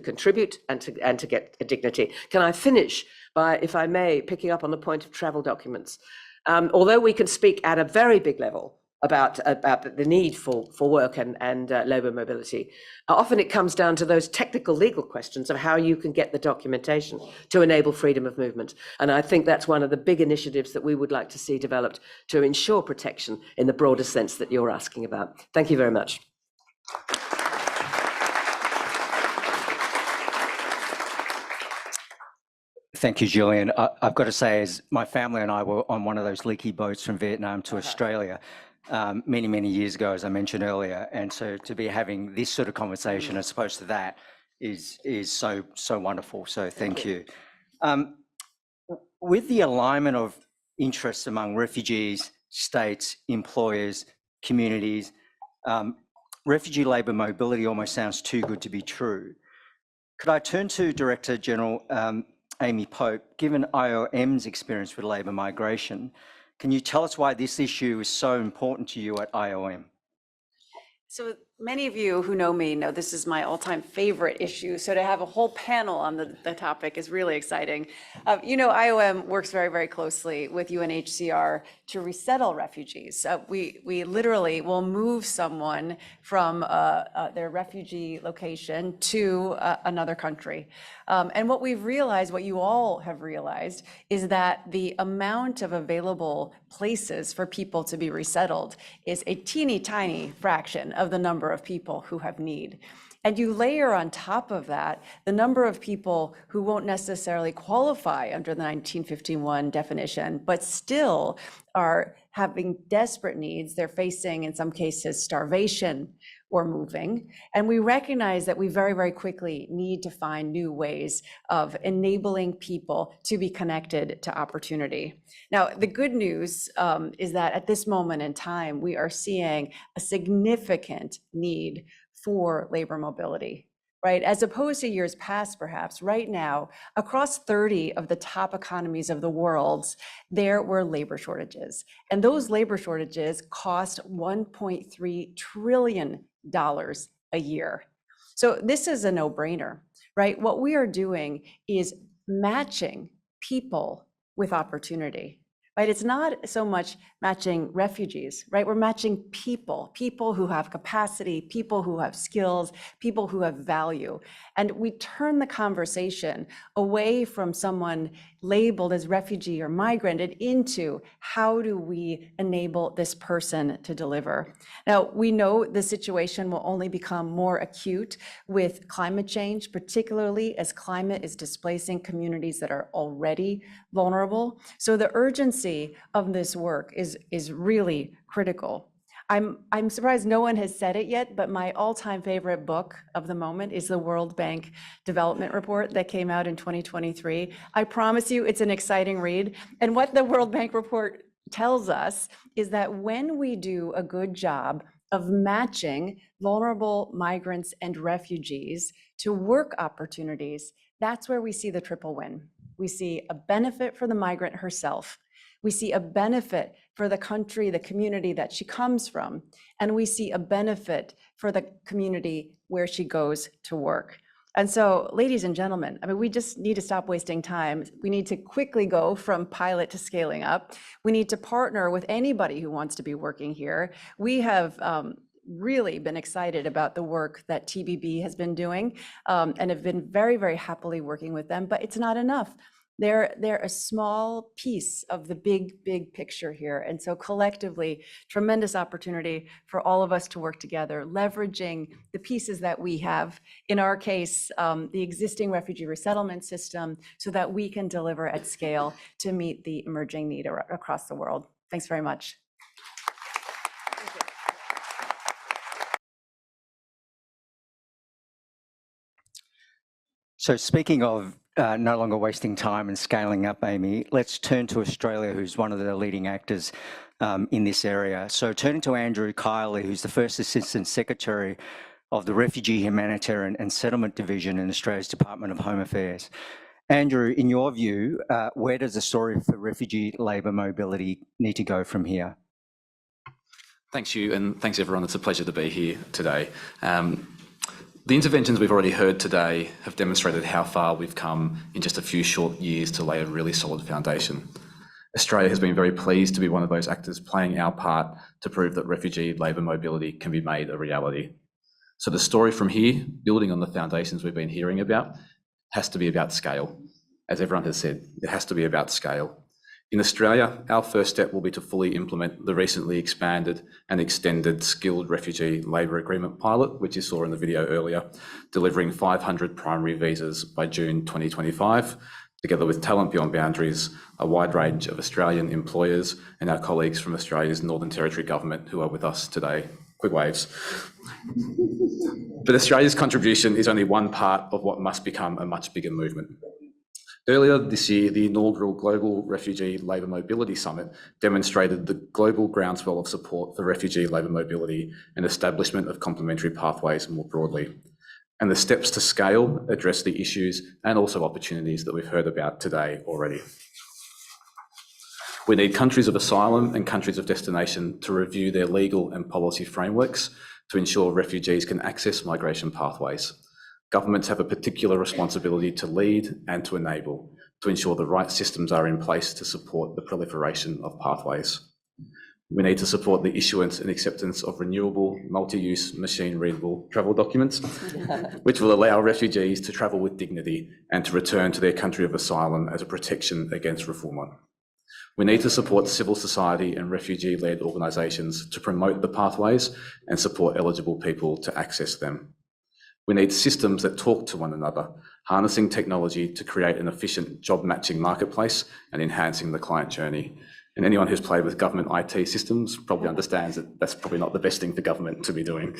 contribute and to get a dignity. Can I finish by, if I may, picking up on the point of travel documents? Although we can speak at a very big level about the need for work and labour mobility, often it comes down to those technical legal questions of how you can get the documentation to enable freedom of movement. And I think that's one of the big initiatives that we would like to see developed to ensure protection in the broader sense that you're asking about. Thank you very much. Thank you, Julian. I've got to say, as my family and I were on one of those leaky boats from Vietnam to Australia many, many years ago, as I mentioned earlier. And so to be having this sort of conversation as opposed to that is so wonderful. So thank you. With the alignment of interests among refugees, states, employers, communities, refugee labour mobility almost sounds too good to be true. Could I turn to Director General Amy Pope? Given IOM's experience with labour migration, can you tell us why this issue is so important to you at IOM? So many of you who know me know this is my all-time favorite issue. So to have a whole panel on the topic is really exciting. You know, IOM works very, very closely with UNHCR to resettle refugees. We literally will move someone from their refugee location to another country. And what we've realized, what you all have realized, is that the amount of available places for people to be resettled is a teeny tiny fraction of the number of people who have need. And you layer on top of that the number of people who won't necessarily qualify under the 1951 definition, but still are having desperate needs. They're facing, in some cases, starvation or moving. And we recognize that we very, very quickly need to find new ways of enabling people to be connected to opportunity. Now, the good news is that at this moment in time, we are seeing a significant need for labor mobility, right? As opposed to years past, perhaps, right now, across 30 of the top economies of the world, there were labor shortages. And those labor shortages cost $1.3 trillion a year. So this is a no-brainer, right? What we are doing is matching people with opportunity, right? It's not so much matching refugees, right? We're matching people who have capacity, people who have skills, people who have value. And we turn the conversation away from someone labeled as refugee or migrant and into how do we enable this person to deliver. Now, we know the situation will only become more acute with climate change, particularly as climate is displacing communities that are already vulnerable. So the urgency of this work is really critical. I'm surprised no one has said it yet, but my all-time favorite book of the moment is the World Bank Development Report that came out in 2023. I promise you, it's an exciting read. And what the World Bank report tells us is that when we do a good job of matching vulnerable migrants and refugees to work opportunities, that's where we see the triple win. We see a benefit for the migrant herself. We see a benefit for the country, the community that she comes from, and we see a benefit for the community where she goes to work. And so, ladies and gentlemen, I mean, we just need to stop wasting time. We need to quickly go from pilot to scaling up. We need to partner with anybody who wants to be working here. We have really been excited about the work that TBB has been doing and have been very, very happily working with them, but it's not enough. They're a small piece of the big picture here. And so collectively, tremendous opportunity for all of us to work together, leveraging the pieces that we have, in our case, the existing refugee resettlement system, so that we can deliver at scale to meet the emerging need across the world. Thanks very much. So speaking of no longer wasting time and scaling up, Amy, let's turn to Australia, who's one of the leading actors in this area. So turning to Andrew Kiley, who's the First Assistant Secretary of the Refugee, Humanitarian and Settlement Division in Australia's Department of Home Affairs. Andrew, in your view, where does the story for refugee labour mobility need to go from here? Thanks, Hugh, and thanks everyone. It's a pleasure to be here today. The interventions we've already heard today have demonstrated how far we've come in just a few short years to lay a really solid foundation. Australia has been very pleased to be one of those actors playing our part to prove that refugee labour mobility can be made a reality. So the story from here, building on the foundations we've been hearing about, has to be about scale. As everyone has said, it has to be about scale. In Australia, our first step will be to fully implement the recently expanded and extended Skilled Refugee Labour Agreement pilot, which you saw in the video earlier, delivering 500 primary visas by June 2025, together with Talent Beyond Boundaries, a wide range of Australian employers and our colleagues from Australia's Northern Territory Government who are with us today. Quick waves. But Australia's contribution is only one part of what must become a much bigger movement. Earlier this year, the inaugural Global Refugee Labour Mobility Summit demonstrated the global groundswell of support for refugee labour mobility and establishment of complementary pathways more broadly. And the steps to scale address the issues and also opportunities that we've heard about today already. We need countries of asylum and countries of destination to review their legal and policy frameworks to ensure refugees can access migration pathways. Governments have a particular responsibility to lead and to enable, to ensure the right systems are in place to support the proliferation of pathways. We need to support the issuance and acceptance of renewable, multi-use, machine-readable travel documents, which will allow refugees to travel with dignity and to return to their country of asylum as a protection against refoulement. We need to support civil society and refugee-led organisations to promote the pathways and support eligible people to access them. We need systems that talk to one another, harnessing technology to create an efficient job matching marketplace and enhancing the client journey. And anyone who's played with government IT systems probably understands that that's probably not the best thing for government to be doing.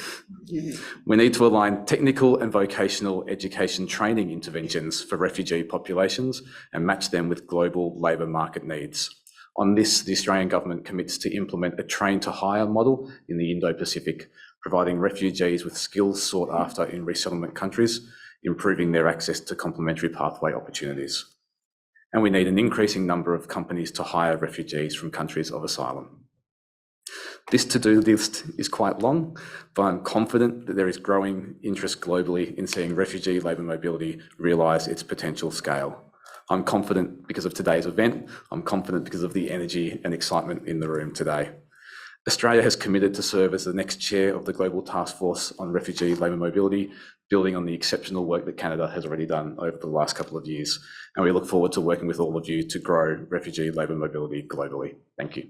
We need to align technical and vocational education training interventions for refugee populations and match them with global labour market needs. On this, the Australian government commits to implement a train-to-hire model in the Indo-Pacific, providing refugees with skills sought after in resettlement countries, improving their access to complementary pathway opportunities. And we need an increasing number of companies to hire refugees from countries of asylum. This to-do list is quite long, but I'm confident that there is growing interest globally in seeing refugee labour mobility realise its potential scale. I'm confident because of today's event. I'm confident because of the energy and excitement in the room today. Australia has committed to serve as the next chair of the Global Task Force on Refugee Labour Mobility, building on the exceptional work that Canada has already done over the last couple of years. And we look forward to working with all of you to grow refugee labour mobility globally. Thank you.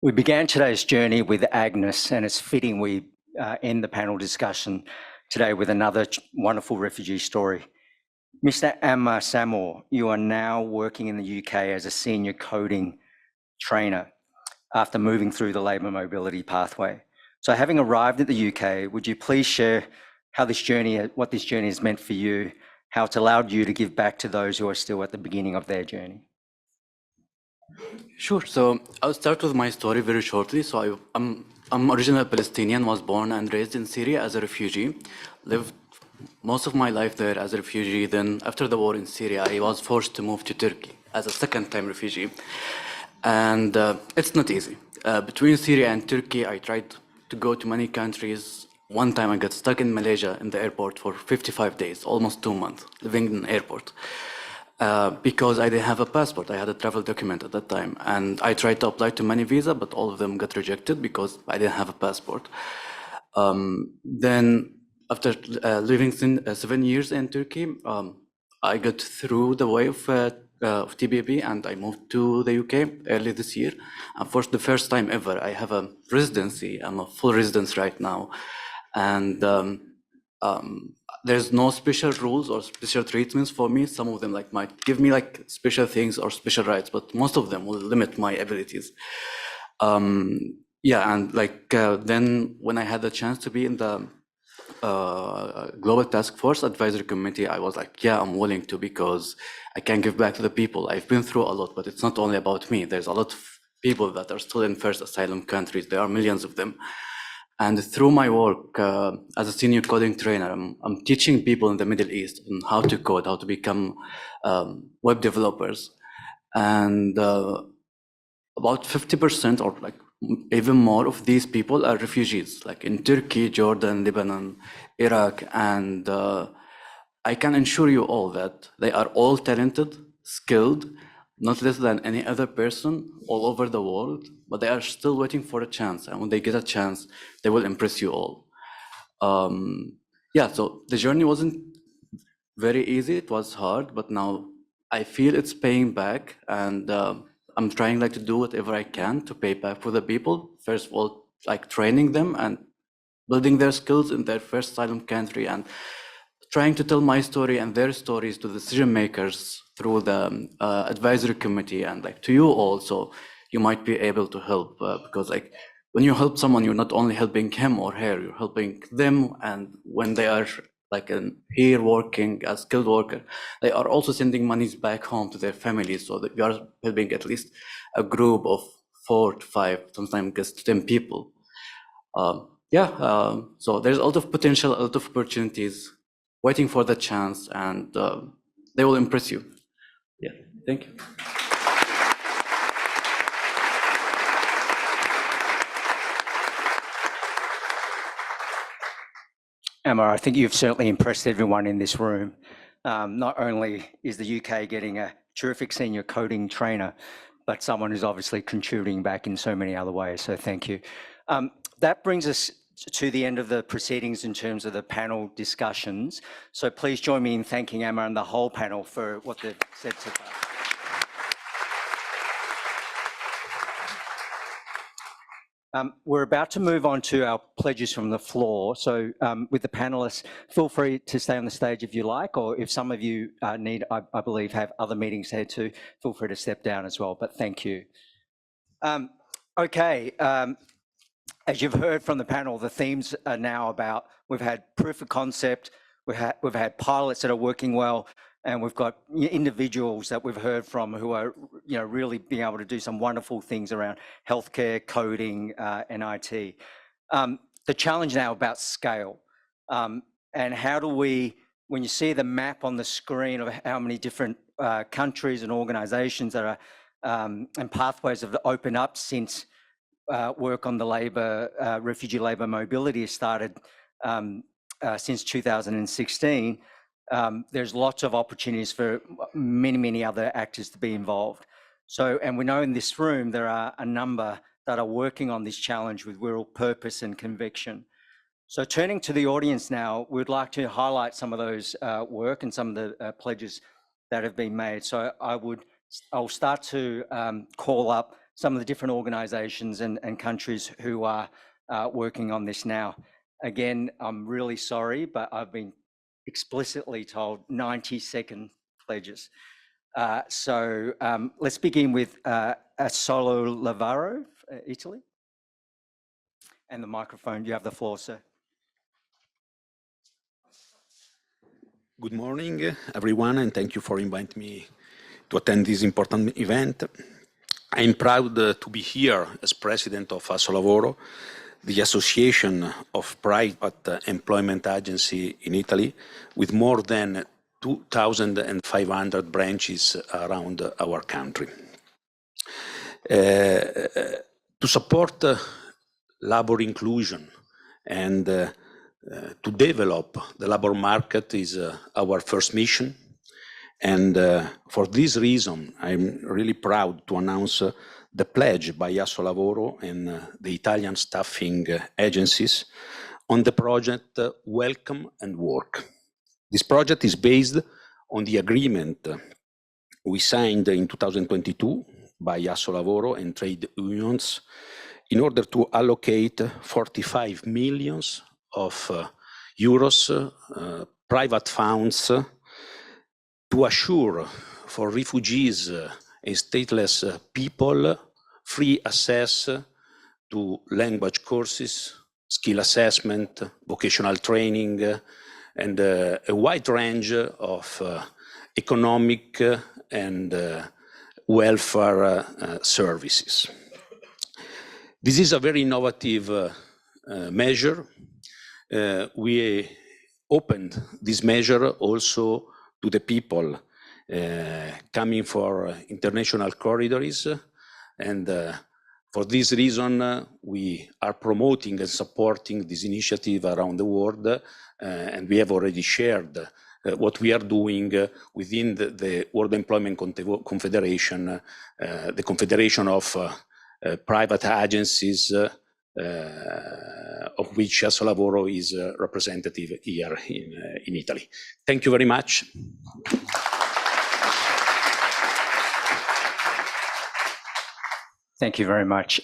We began today's journey with Agnes, and it's fitting we end the panel discussion today with another wonderful refugee story. Mr. Amma Samor, you are now working in the UK as a senior coding trainer after moving through the labour mobility pathway. So having arrived at the UK, would you please share how this journey, what this journey has meant for you, how it's allowed you to give back to those who are still at the beginning of their journey? Sure. So I'll start with my story very shortly. So I'm originally Palestinian, was born and raised in Syria as a refugee, lived most of my life there as a refugee. Then after the war in Syria, I was forced to move to Turkey as a second-time refugee. And it's not easy. Between Syria and Turkey, I tried to go to many countries. One time I got stuck in Malaysia in the airport for 55 days, almost 2 months, living in the airport. Because I didn't have a passport. I had a travel document at that time. And I tried to apply to many visas, but all of them got rejected because I didn't have a passport. Then after living 7 years in Turkey, I got through the way of TBB and I moved to the UK early this year. And for the first time ever, I have a residency. I'm a full resident right now. And there's no special rules or special treatments for me. Some of them might give me special things or special rights, but most of them will limit my abilities. Yeah, and then when I had the chance to be in the Global Task Force Advisory Committee, I was like, yeah, I'm willing to, because I can give back to the people. I've been through a lot, but it's not only about me. There's a lot of people that are still in first asylum countries. There are millions of them. And through my work as a senior coding trainer, I'm teaching people in the Middle East on how to code, how to become web developers. And about 50% or even more of these people are refugees, like in Turkey, Jordan, Lebanon, Iraq. And I can assure you all that they are all talented, skilled, not less than any other person all over the world, but they are still waiting for a chance. And when they get a chance, they will impress you all. Yeah, so the journey wasn't very easy. It was hard, but now I feel it's paying back. And I'm trying to do whatever I can to pay back for the people. First of all, training them and building their skills in their first asylum country, and trying to tell my story and their stories to the decision makers through the advisory committee and to you all, so you might be able to help. Because when you help someone, you're not only helping him or her, you're helping them. And when they are here working as skilled worker, they are also sending monies back home to their families, so that you are helping at least a group of 4 to 5, sometimes 10 people. So there's a lot of potential, a lot of opportunities waiting for the chance, and they will impress you. Yeah, thank you. Emma, I think you've certainly impressed everyone in this room. Not only is the UK getting a terrific senior coding trainer, but someone who's obviously contributing back in so many other ways, so thank you. That brings us to the end of the proceedings in terms of the panel discussions. So please join me in thanking Emma and the whole panel for what they've said so far. We're about to move on to our pledges from the floor. So with the panelists, feel free to stay on the stage if you like, or if some of you need, I believe, have other meetings here too, feel free to step down as well, but thank you. Okay, as you've heard from the panel, the themes are now about, we've had proof of concept, we've had pilots that are working well, and we've got individuals that we've heard from who are really being able to do some wonderful things around healthcare, coding, and IT. The challenge now about scale, and how do we, when you see the map on the screen of how many different countries and organizations that are, and pathways have opened up since work on the refugee labour mobility has started since 2016, there's lots of opportunities for many other actors to be involved. So, and we know in this room, there are a number that are working on this challenge with real purpose and conviction. So turning to the audience now, we'd like to highlight some of those work and some of the pledges that have been made. So I'll start to call up some of the different organizations and countries who are working on this now. Again, I'm really sorry, but I've been explicitly told 90-second pledges. Let's begin with Assolo Lavaro, Italy. And the microphone, you have the floor, sir. Good morning, everyone, and thank you for inviting me to attend this important event. I'm proud to be here as president of Assolavoro, the Association of Private Employment Agency in Italy, with more than 2,500 branches around our country. To support labor inclusion and to develop the labor market is our first mission. And for this reason, I'm really proud to announce the pledge by Assolavoro and the Italian staffing agencies on the project Welcome and Work. This project is based on the agreement we signed in 2022 by Assolavoro and trade unions in order to allocate 45 million of euros private funds to assure for refugees and stateless people free access to language courses, skill assessment, vocational training, and a wide range of economic and welfare services. This is a very innovative measure. We opened this measure also to the people coming for international corridors. And for this reason, we are promoting and supporting this initiative around the world. And we have already shared what we are doing within the World Employment Confederation, the Confederation of Private Agencies, of which Assolavoro is a representative here in Italy. Thank you very much. Thank you very much.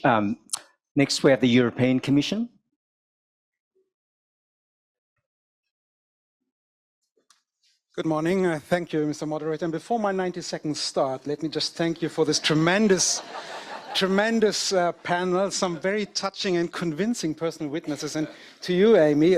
Next, we have the European Commission. Good morning. Thank you, Mr. Moderator. And before my 90 seconds start, let me just thank you for this tremendous panel, some very touching and convincing personal witnesses. And to you, Amy,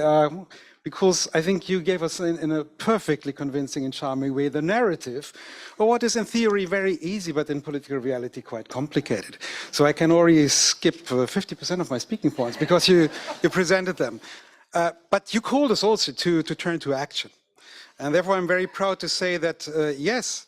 because I think you gave us in a perfectly convincing and charming way the narrative of what is in theory very easy, but in political reality quite complicated. So I can already skip 50% of my speaking points because you presented them. But you called us also to turn to action. And therefore, I'm very proud to say that, yes,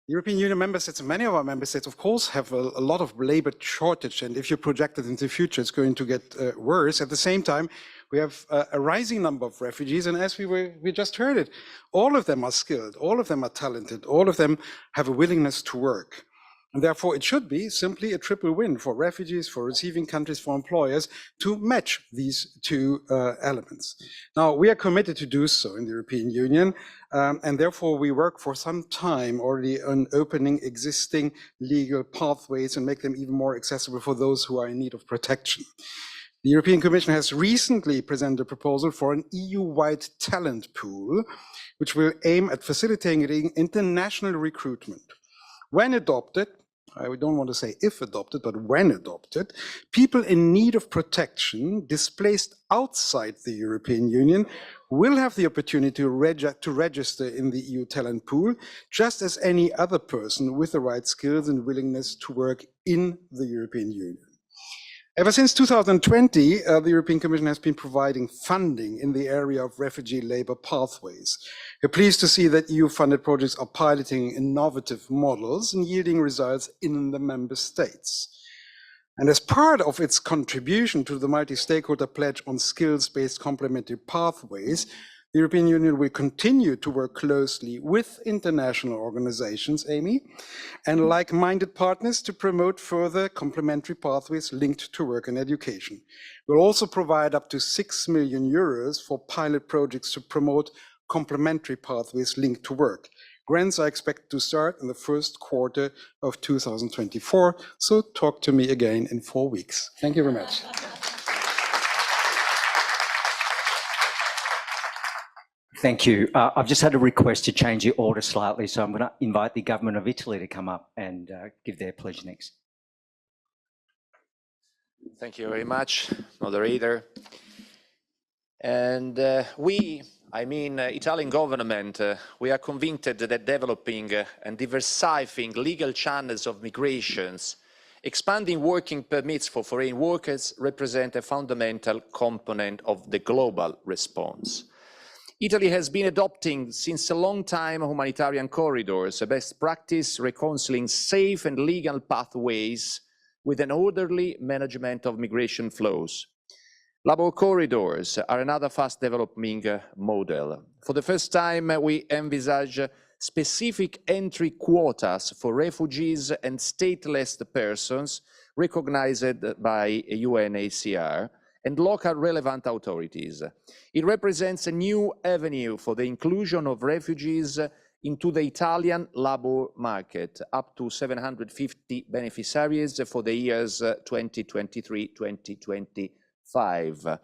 European Union member states, and many of our member states, of course, have a lot of labor shortage. And if you project it into the future, it's going to get worse. At the same time, we have a rising number of refugees. And as we just heard it, all of them are skilled, all of them are talented, all of them have a willingness to work. And therefore, it should be simply a triple win for refugees, for receiving countries, for employers to match these two elements. Now, we are committed to do so in the European Union, and therefore we work for some time already on opening existing legal pathways and make them even more accessible for those who are in need of protection. The European Commission has recently presented a proposal for an EU-wide talent pool, which will aim at facilitating international recruitment. When adopted, I don't want to say if adopted, but when adopted, people in need of protection displaced outside the European Union will have the opportunity to register in the EU talent pool, just as any other person with the right skills and willingness to work in the European Union. Ever since 2020, the European Commission has been providing funding in the area of refugee labor pathways. We're pleased to see that EU-funded projects are piloting innovative models and yielding results in the member states. And as part of its contribution to the multi-stakeholder pledge on skills-based complementary pathways, the European Union will continue to work closely with international organizations, Amy, and like-minded partners to promote further complementary pathways linked to work and education. We'll also provide up to 6 million euros for pilot projects to promote complementary pathways linked to work. Grants are expected to start in the first quarter of 2024, so talk to me again in 4 weeks. Thank you very much. Thank you. I've just had a request to change the order slightly, so I'm going to invite the government of Italy to come up and give their pledge next. Thank you very much, moderator. And Italian government, we are convinced that developing and diversifying legal channels of migrations, expanding working permits for foreign workers represent a fundamental component of the global response. Italy has been adopting since a long time humanitarian corridors, a best practice reconciling safe and legal pathways with an orderly management of migration flows. Labor corridors are another fast developing model. For the first time, we envisage specific entry quotas for refugees and stateless persons recognized by UNHCR and local relevant authorities. It represents a new avenue for the inclusion of refugees into the Italian labor market, up to 750 beneficiaries for the years 2023-2025.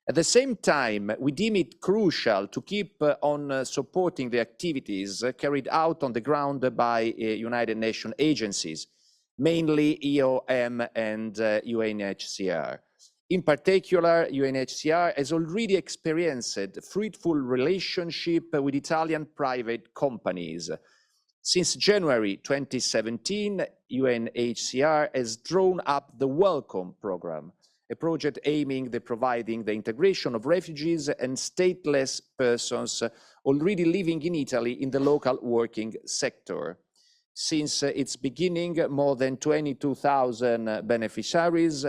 At the same time, we deem it crucial to keep on supporting the activities carried out on the ground by United Nations agencies, mainly EOM and UNHCR. In particular, UNHCR has already experienced a fruitful relationship with Italian private companies. Since January 2017, UNHCR has drawn up the Welcome Programme, a project aiming at providing the integration of refugees and stateless persons already living in Italy in the local working sector. Since its beginning, more than 22,000 beneficiaries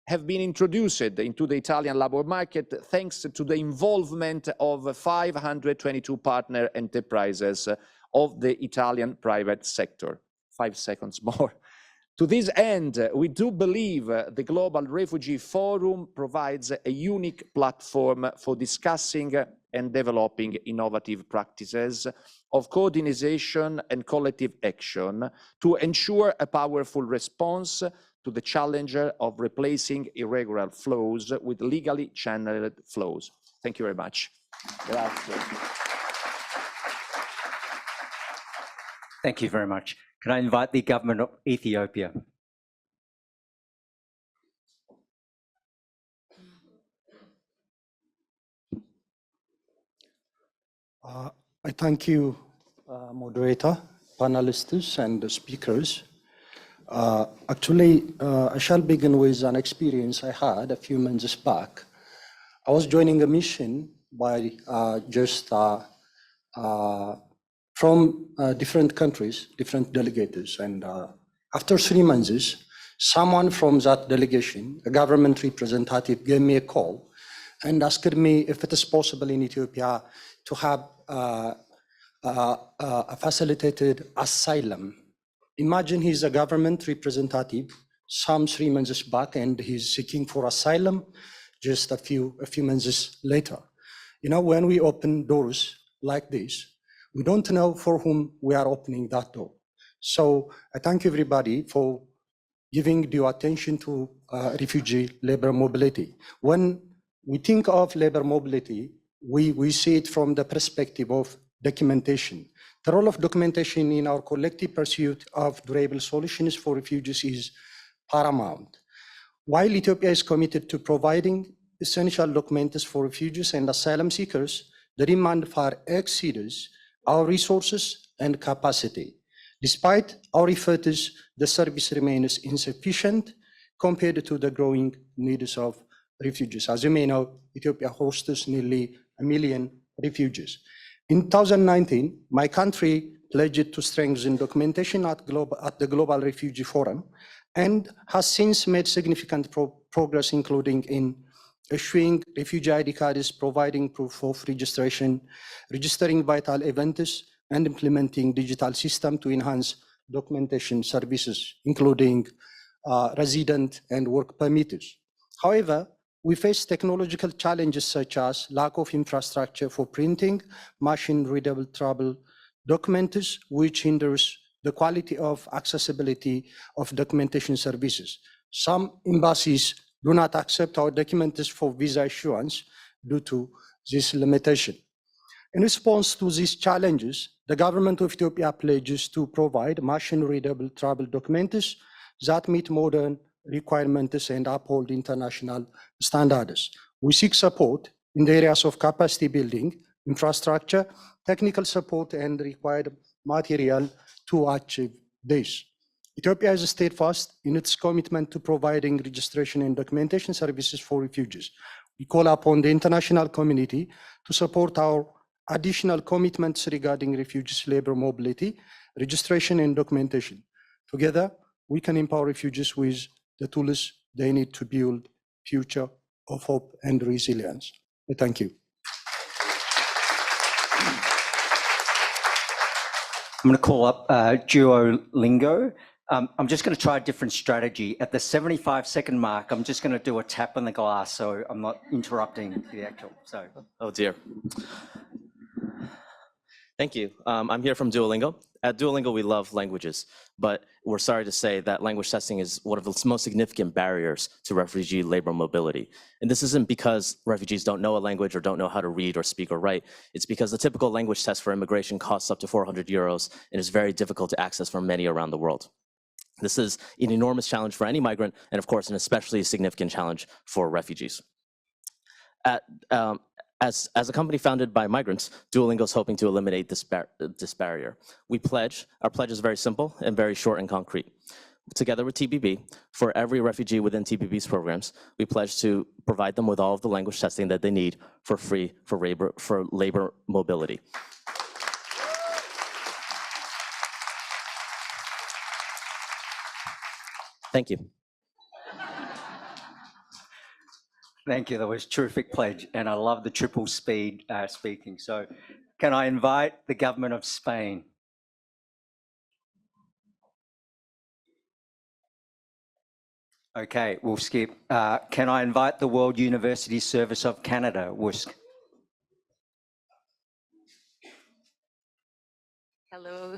have been introduced into the Italian labor market thanks to the involvement of 522 partner enterprises of the Italian private sector. 5 seconds more. To this end, we do believe the Global Refugee Forum provides a unique platform for discussing and developing innovative practices of coordination and collective action to ensure a powerful response to the challenge of replacing irregular flows with legally channeled flows. Thank you very much. Grazie. Thank you very much. Can I invite the government of Ethiopia? I thank you, moderator, panelists, and the speakers. I shall begin with an experience I had a few months back. I was joining a mission by from different countries, different delegates, and after 3 months, someone from that delegation, a government representative, gave me a call and asked me if it is possible in Ethiopia to have a facilitated asylum. Imagine he's a government representative some 3 months back and he's seeking for asylum just a few months later. You know, when we open doors like this, we don't know for whom we are opening that door. So I thank everybody for giving due attention to refugee labor mobility. When we think of labor mobility, we see it from the perspective of documentation. The role of documentation in our collective pursuit of durable solutions for refugees is paramount. While Ethiopia is committed to providing essential documents for refugees and asylum seekers, the demand far exceeds our resources and capacity. Despite our efforts, the service remains insufficient compared to the growing needs of refugees. As you may know, Ethiopia hosts nearly 1 million refugees. In 2019, my country pledged to strengthen documentation at the Global Refugee Forum and has since made significant progress, including in issuing refugee ID cards, providing proof of registration, registering vital events, and implementing digital system to enhance documentation services, including resident and work permits. However, we face technological challenges such as lack of infrastructure for printing, machine-readable travel documents, which hinders the quality of accessibility of documentation services. Some embassies do not accept our documents for visa issuance due to this limitation. In response to these challenges, the government of Ethiopia pledges to provide machine-readable travel documents that meet modern requirements and uphold international standards. We seek support in the areas of capacity building, infrastructure, technical support, and required material to achieve this. Ethiopia is steadfast in its commitment to providing registration and documentation services for refugees. We call upon the international community to support our additional commitments regarding refugees' labor mobility, registration, and documentation. Together, we can empower refugees with the tools they need to build a future of hope and resilience. Thank you. I'm going to call up Duolingo. I'm just going to try a different strategy. At the 75-second mark, I'm just going to do a tap on the glass so I'm not interrupting the actual. So. Oh dear. Thank you. I'm here from Duolingo. At Duolingo, we love languages, but we're sorry to say that language testing is one of the most significant barriers to refugee labor mobility. And this isn't because refugees don't know a language or don't know how to read or speak or write. It's because the typical language test for immigration costs up to 400 euros and is very difficult to access for many around the world. This is an enormous challenge for any migrant, and of course, an especially significant challenge for refugees. As a company founded by migrants, Duolingo is hoping to eliminate this barrier. Our pledge is very simple and very short and concrete. Together with TPB, for every refugee within TPB's programs, we pledge to provide them with all of the language testing that they need for free for labor mobility. Thank you. Thank you. That was a terrific pledge, and I love the triple speed speaking. So can I invite the government of Spain? Okay, we'll skip. Can I invite the World University Service of Canada, WUSC?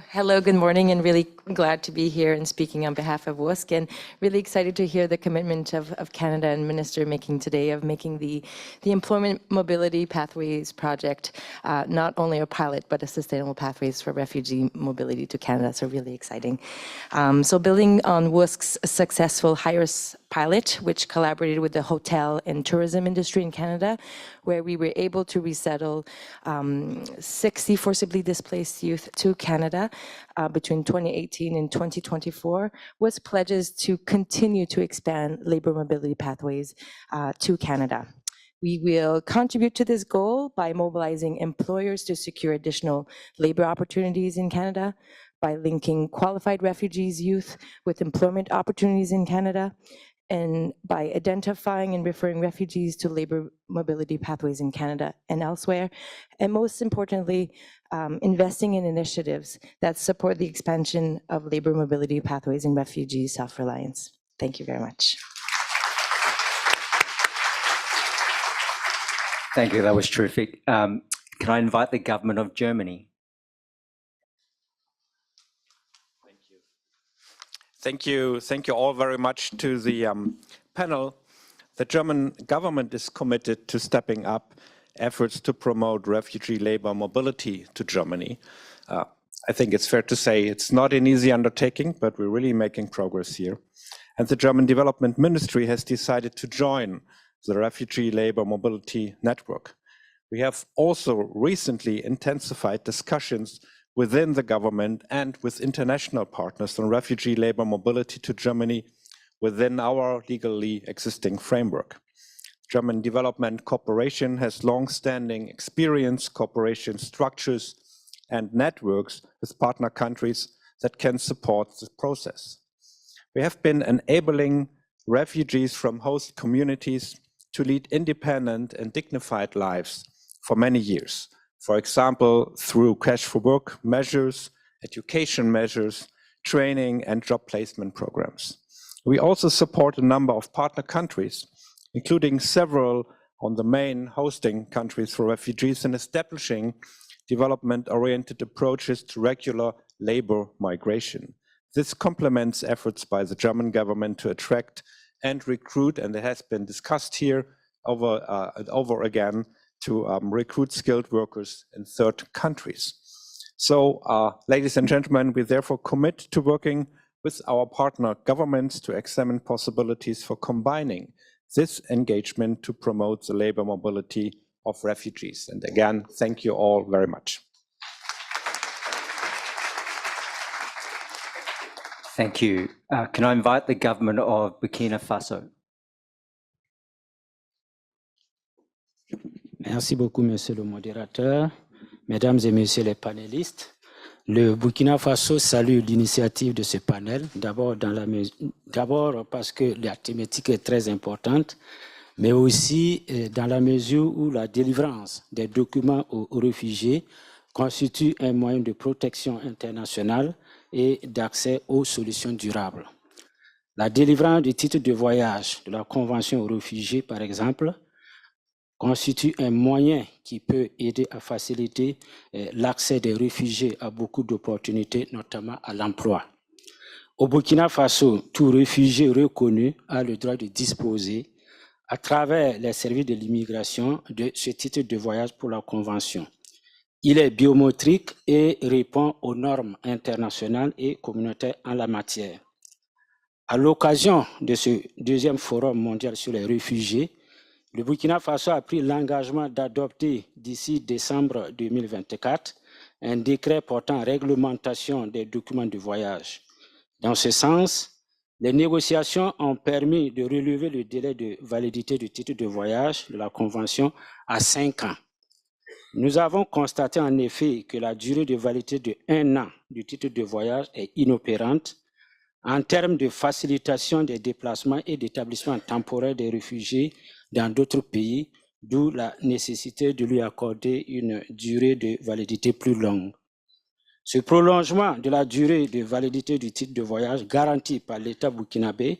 Hello, good morning, and really glad to be here and speaking on behalf of WUSC, and really excited to hear the commitment of Canada and Minister making today of making the Employment Mobility Pathways project not only a pilot, but a sustainable pathways for refugee mobility to Canada, so really exciting. So building on WUSC's successful HIRES pilot, which collaborated with the hotel and tourism industry in Canada, where we were able to resettle 60 forcibly displaced youth to Canada between 2018 and 2024, WUSC pledges to continue to expand labor mobility pathways to Canada. We will contribute to this goal by mobilizing employers to secure additional labor opportunities in Canada, by linking qualified refugees youth with employment opportunities in Canada, and by identifying and referring refugees to labor mobility pathways in Canada and elsewhere, and most importantly, investing in initiatives that support the expansion of labor mobility pathways and refugee self-reliance. Thank you very much. Thank you, that was terrific. Can I invite the government of Germany? Thank you all very much to the panel. The German government is committed to stepping up efforts to promote refugee labor mobility to Germany. I think it's fair to say it's not an easy undertaking, but we're really making progress here. And the German Development Ministry has decided to join the Refugee Labor Mobility Network. We have also recently intensified discussions within the government and with international partners on refugee labor mobility to Germany within our legally existing framework. German development cooperation has long-standing experience, cooperation structures, and networks with partner countries that can support this process. We have been enabling refugees from host communities to lead independent and dignified lives for many years. For example, through cash for work measures, education measures, training and job placement programs. We also support a number of partner countries, including several on the main hosting countries for refugees, in establishing development-oriented approaches to regular labor migration. This complements efforts by the German government to attract and recruit, and it has been discussed here over again, to recruit skilled workers in third countries. So, ladies and gentlemen, we therefore commit to working with our partner governments to examine possibilities for combining this engagement to promote the labor mobility of refugees. And again, thank you all very much. Thank you. Can I invite the government of Burkina Faso? Merci beaucoup, Monsieur le modérateur, Mesdames et Messieurs les panélistes. Le Burkina Faso salue l'initiative de ce panel, d'abord parce que la thématique est très importante, mais aussi dans la mesure où la délivrance des documents aux réfugiés constitue un moyen de protection internationale et d'accès aux solutions durables. La délivrance du titre de voyage de la Convention aux réfugiés, par exemple, constitue un moyen qui peut aider à faciliter l'accès des réfugiés à beaucoup d'opportunités, notamment à l'emploi. Au Burkina Faso, tout réfugié reconnu a le droit de disposer, à travers les services de l'immigration, de ce titre de voyage pour la Convention. Il est biométrique et répond aux normes internationales et communautaires en la matière. À l'occasion de ce deuxième forum mondial sur les réfugiés, le Burkina Faso a pris l'engagement d'adopter d'ici décembre 2024 un décret portant réglementation des documents de voyage. Dans ce sens, les négociations ont permis de relever le délai de validité du titre de voyage de la Convention à 5 ans. Nous avons constaté en effet que la durée de validité de 1 an du titre de voyage est inopérante en termes de facilitation des déplacements et d'établissement temporaire des réfugiés dans d'autres pays, d'où la nécessité de lui accorder une durée de validité plus longue. Ce prolongement de la durée de validité du titre de voyage garanti par l'État burkinabé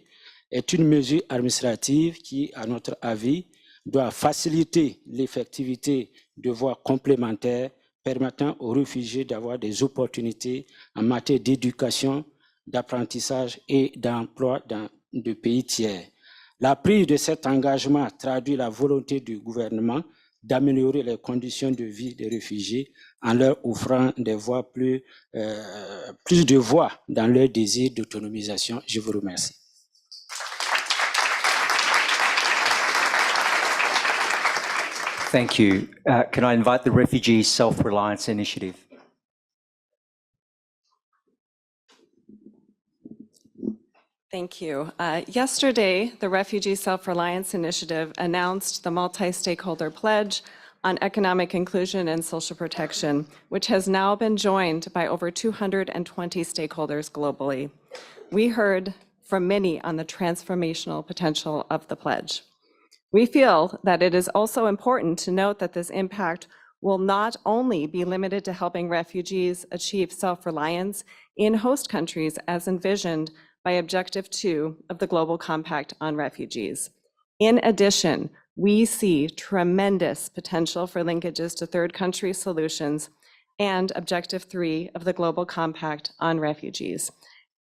est une mesure administrative qui, à notre avis, doit faciliter l'effectivité de voies complémentaires permettant aux réfugiés d'avoir des opportunités en matière d'éducation, d'apprentissage et d'emploi dans de pays tiers. La prise de cet engagement traduit la volonté du gouvernement d'améliorer les conditions de vie des réfugiés en leur offrant des voies plus de voies dans leur désir d'autonomisation. Je vous remercie. Thank you. Can I invite the Refugee Self-Reliance Initiative? Thank you. Yesterday, the Refugee Self-Reliance Initiative announced the multi-stakeholder pledge on economic inclusion and social protection, which has now been joined by over 220 stakeholders globally. We heard from many on the transformational potential of the pledge. We feel that it is also important to note that this impact will not only be limited to helping refugees achieve self-reliance in host countries as envisioned by Objective 2 of the Global Compact on Refugees. In addition, we see tremendous potential for linkages to third country solutions and Objective 3 of the Global Compact on Refugees,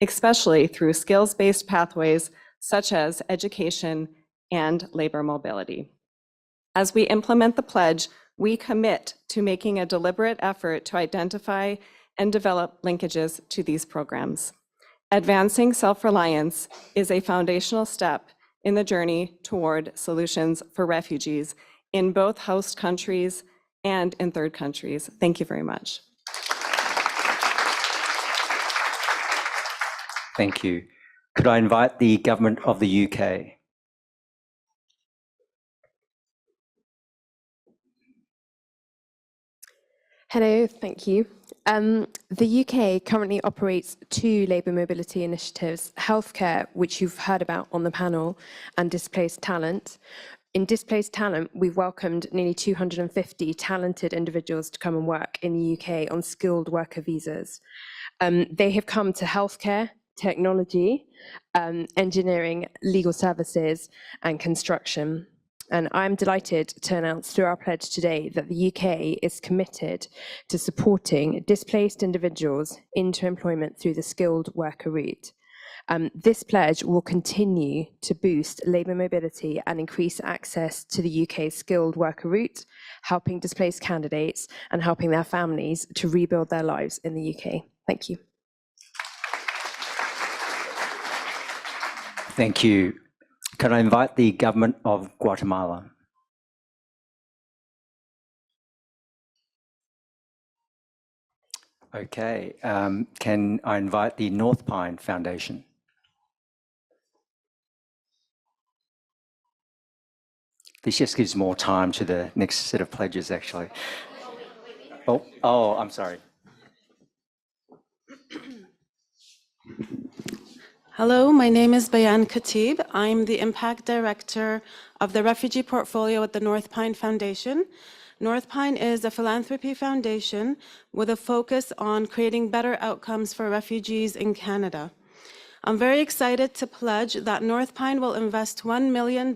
especially through skills-based pathways such as education and labor mobility. As we implement the pledge, we commit to making a deliberate effort to identify and develop linkages to these programs. Advancing self-reliance is a foundational step in the journey toward solutions for refugees in both host countries and in third countries. Thank you very much. Thank you. Could I invite the government of the UK? Hello, thank you. The UK currently operates 2 labour mobility initiatives, healthcare, which you've heard about on the panel, and displaced talent. In displaced talent, we've welcomed nearly 250 talented individuals to come and work in the UK on skilled worker visas. They have come to healthcare, technology, engineering, legal services, and construction. And I'm delighted to announce through our pledge today that the UK is committed to supporting displaced individuals into employment through the skilled worker route. This pledge will continue to boost labour mobility and increase access to the UK's skilled worker route, helping displaced candidates and helping their families to rebuild their lives in the UK. Thank you. Thank you. Can I invite the government of Guatemala? Okay. Can I invite the North Pine Foundation? This just gives more time to the next set of pledges, actually. Oh, I'm sorry. Hello, my name is Bayan Khatib. I'm the Impact Director of the Refugee Portfolio at the North Pine Foundation. North Pine is a philanthropy foundation with a focus on creating better outcomes for refugees in Canada. I'm very excited to pledge that North Pine will invest $1 million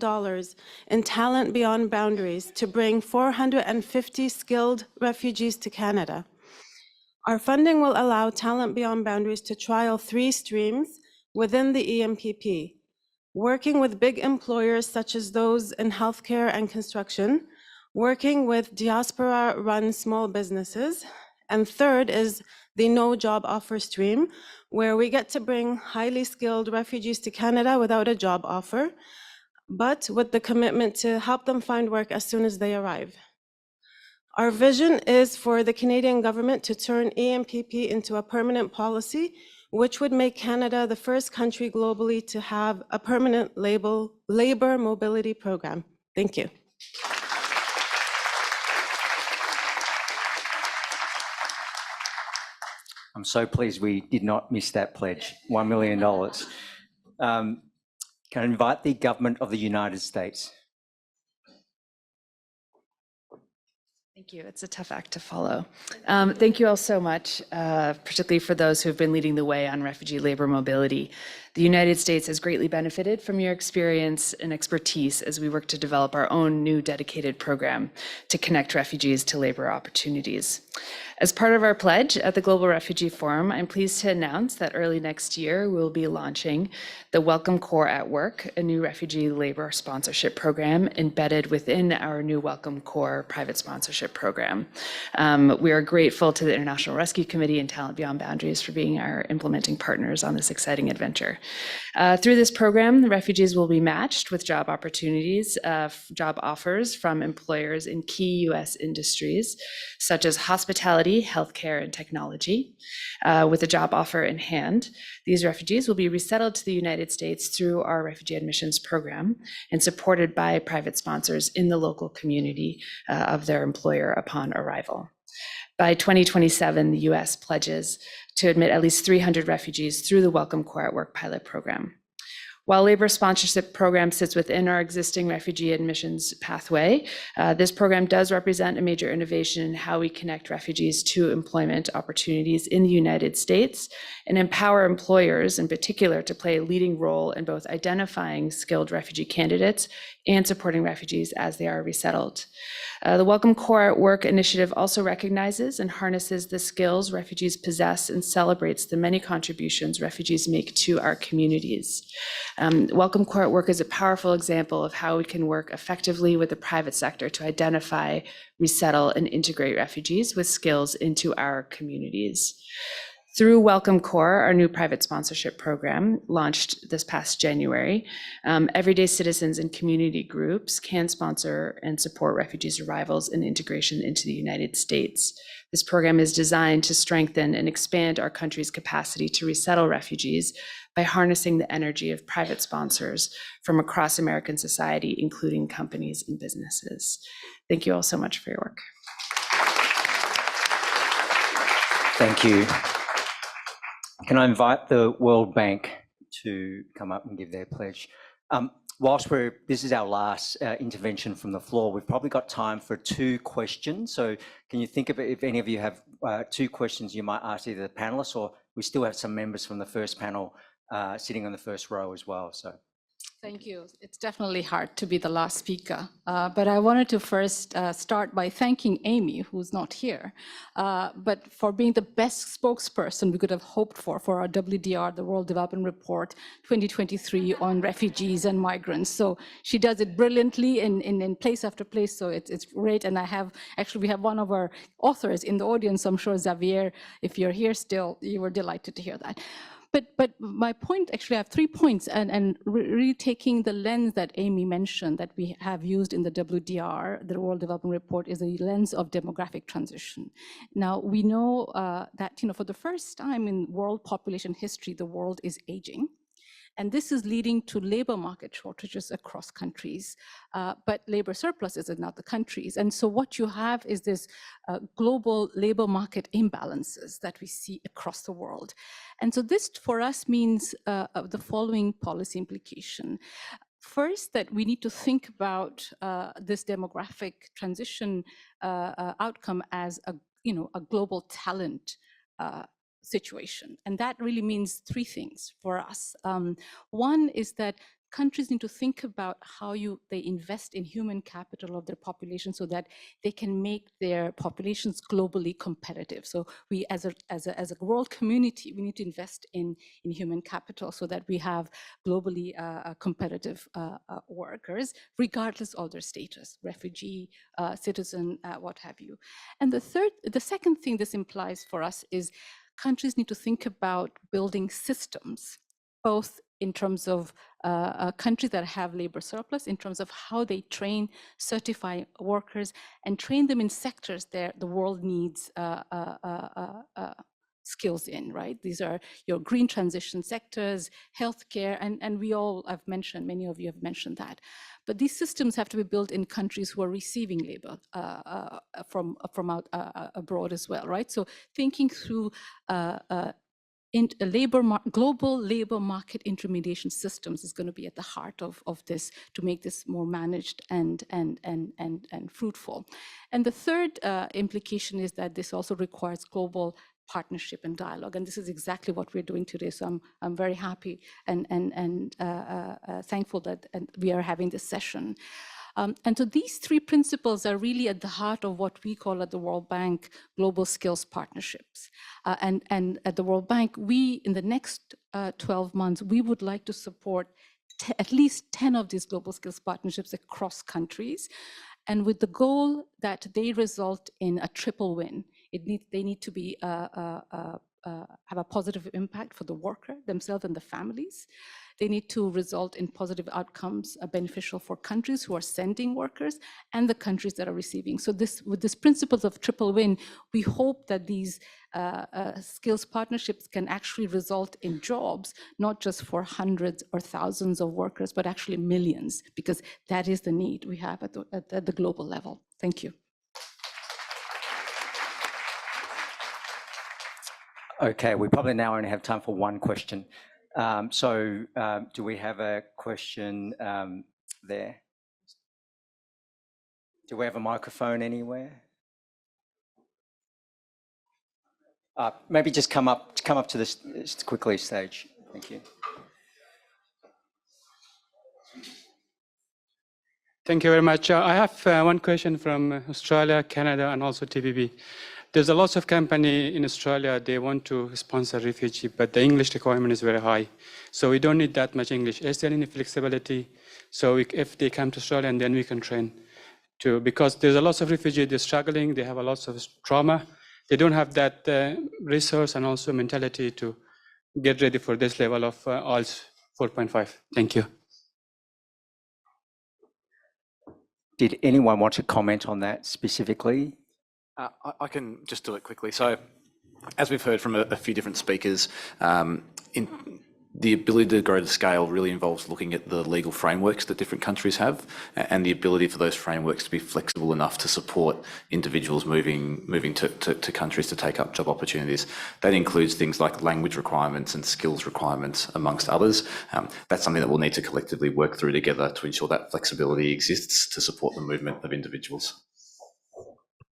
in Talent Beyond Boundaries to bring 450 skilled refugees to Canada. Our funding will allow Talent Beyond Boundaries to trial 3 streams within the EMPP, working with big employers such as those in healthcare and construction, working with diaspora-run small businesses, and third is the no job offer stream, where we get to bring highly skilled refugees to Canada without a job offer, but with the commitment to help them find work as soon as they arrive. Our vision is for the Canadian government to turn EMPP into a permanent policy, which would make Canada the first country globally to have a permanent labor mobility program. Thank you. I'm so pleased we did not miss that pledge, $1 million. Can I invite the government of the United States? Thank you. It's a tough act to follow. Thank you all so much, particularly for those who have been leading the way on refugee labor mobility. The United States has greatly benefited from your experience and expertise as we work to develop our own new dedicated program to connect refugees to labor opportunities. As part of our pledge at the Global Refugee Forum, I'm pleased to announce that early next year, we'll be launching the Welcome Corps at Work, a new refugee labor sponsorship program embedded within our new Welcome Corps private sponsorship program. We are grateful to the International Rescue Committee and Talent Beyond Boundaries for being our implementing partners on this exciting adventure. Through this program, the refugees will be matched with job opportunities, job offers from employers in key U.S. industries, such as hospitality, healthcare, and technology. With a job offer in hand, these refugees will be resettled to the United States through our refugee admissions program and supported by private sponsors in the local community of their employer upon arrival. By 2027, the U.S. pledges to admit at least 300 refugees through the Welcome Corps at Work pilot program. While labor sponsorship program sits within our existing refugee admissions pathway, this program does represent a major innovation in how we connect refugees to employment opportunities in the United States and empower employers in particular to play a leading role in both identifying skilled refugee candidates and supporting refugees as they are resettled. The Welcome Corps at Work initiative also recognizes and harnesses the skills refugees possess and celebrates the many contributions refugees make to our communities. Welcome Corps at Work is a powerful example of how we can work effectively with the private sector to identify, resettle, and integrate refugees with skills into our communities. Through Welcome Corps, our new private sponsorship program launched this past January, everyday citizens and community groups can sponsor and support refugees' arrivals and integration into the United States. This program is designed to strengthen and expand our country's capacity to resettle refugees by harnessing the energy of private sponsors from across American society, including companies and businesses. Thank you all so much for your work. Thank you. Can I invite the World Bank to come up and give their pledge? Whilst this is our last intervention from the floor, we've probably got time for 2 questions. So can you think of it, if any of you have 2 questions you might ask either the panelists, or we still have some members from the first panel sitting on the first row as well. So Thank you. It's definitely hard to be the last speaker, but I wanted to first start by thanking Amy, who's not here, but for being the best spokesperson we could have hoped for our WDR, the World Development Report 2023 on refugees and migrants. So she does it brilliantly in place after place, so it's great. And we have one of our authors in the audience, I'm sure Xavier, if you're here still, you were delighted to hear that. But my point, actually, I have 3 points, and really taking the lens that Amy mentioned that we have used in the WDR, the World Development Report, is a lens of demographic transition. Now, we know that, for the first time in world population history, the world is aging. And this is leading to labor market shortages across countries, but labor surpluses in other countries. And so what you have is this global labor market imbalances that we see across the world. And so this for us means the following policy implication. First, that we need to think about this demographic transition outcome as a global talent situation. And that really means 3 things for us. One is that countries need to think about how they invest in human capital of their population so that they can make their populations globally competitive. So we, as a world community, we need to invest in human capital so that we have globally competitive workers, regardless of their status, refugee, citizen, what have you. And the second thing this implies for us is countries need to think about building systems, both in terms of countries that have labor surplus, in terms of how they train, certify workers, and train them in sectors that the world needs skills in, right? These are your green transition sectors, healthcare, and we all have mentioned, many of you have mentioned that. But these systems have to be built in countries who are receiving labor from out abroad as well, right? So thinking through in global labor market intermediation systems is going to be at the heart of this to make this more managed and fruitful. And the third implication is that this also requires global partnership and dialogue, and this is exactly what we're doing today. So I'm very happy and thankful that we are having this session. And so these 3 principles are really at the heart of what we call at the World Bank global skills partnerships. And at the World Bank, we, in the next 12 months, we would like to support at least 10 of these global skills partnerships across countries, and with the goal that they result in a triple win. They need to be have a positive impact for the worker themselves and the families. They need to result in positive outcomes beneficial for countries who are sending workers and the countries that are receiving. So with this principles of triple win, we hope that these skills partnerships can actually result in jobs, not just for hundreds or thousands of workers, but actually millions, because that is the need we have at the global level. Thank you. Okay, we probably now only have time for 1 question. Do we have a question there? Do we have a microphone anywhere? Maybe just come up to this quickly stage. Thank you. Thank you very much. I have 1 question from Australia, Canada, and also TPP. There's a lot of company in Australia, they want to sponsor refugee, but the English requirement is very high. So we don't need that much English. Is there any flexibility? So if they come to Australia, and then we can train too, because there's a lot of refugees, they're struggling, they have a lot of trauma. They don't have that resource and also mentality to get ready for this level of IELTS 4.5. Thank you. Did anyone want to comment on that specifically? I can just do it quickly. So, as we've heard from a few different speakers, the ability to grow to scale really involves looking at the legal frameworks that different countries have, and the ability for those frameworks to be flexible enough to support individuals moving to countries to take up job opportunities. That includes things like language requirements and skills requirements, amongst others. That's something that we'll need to collectively work through together to ensure that flexibility exists to support the movement of individuals.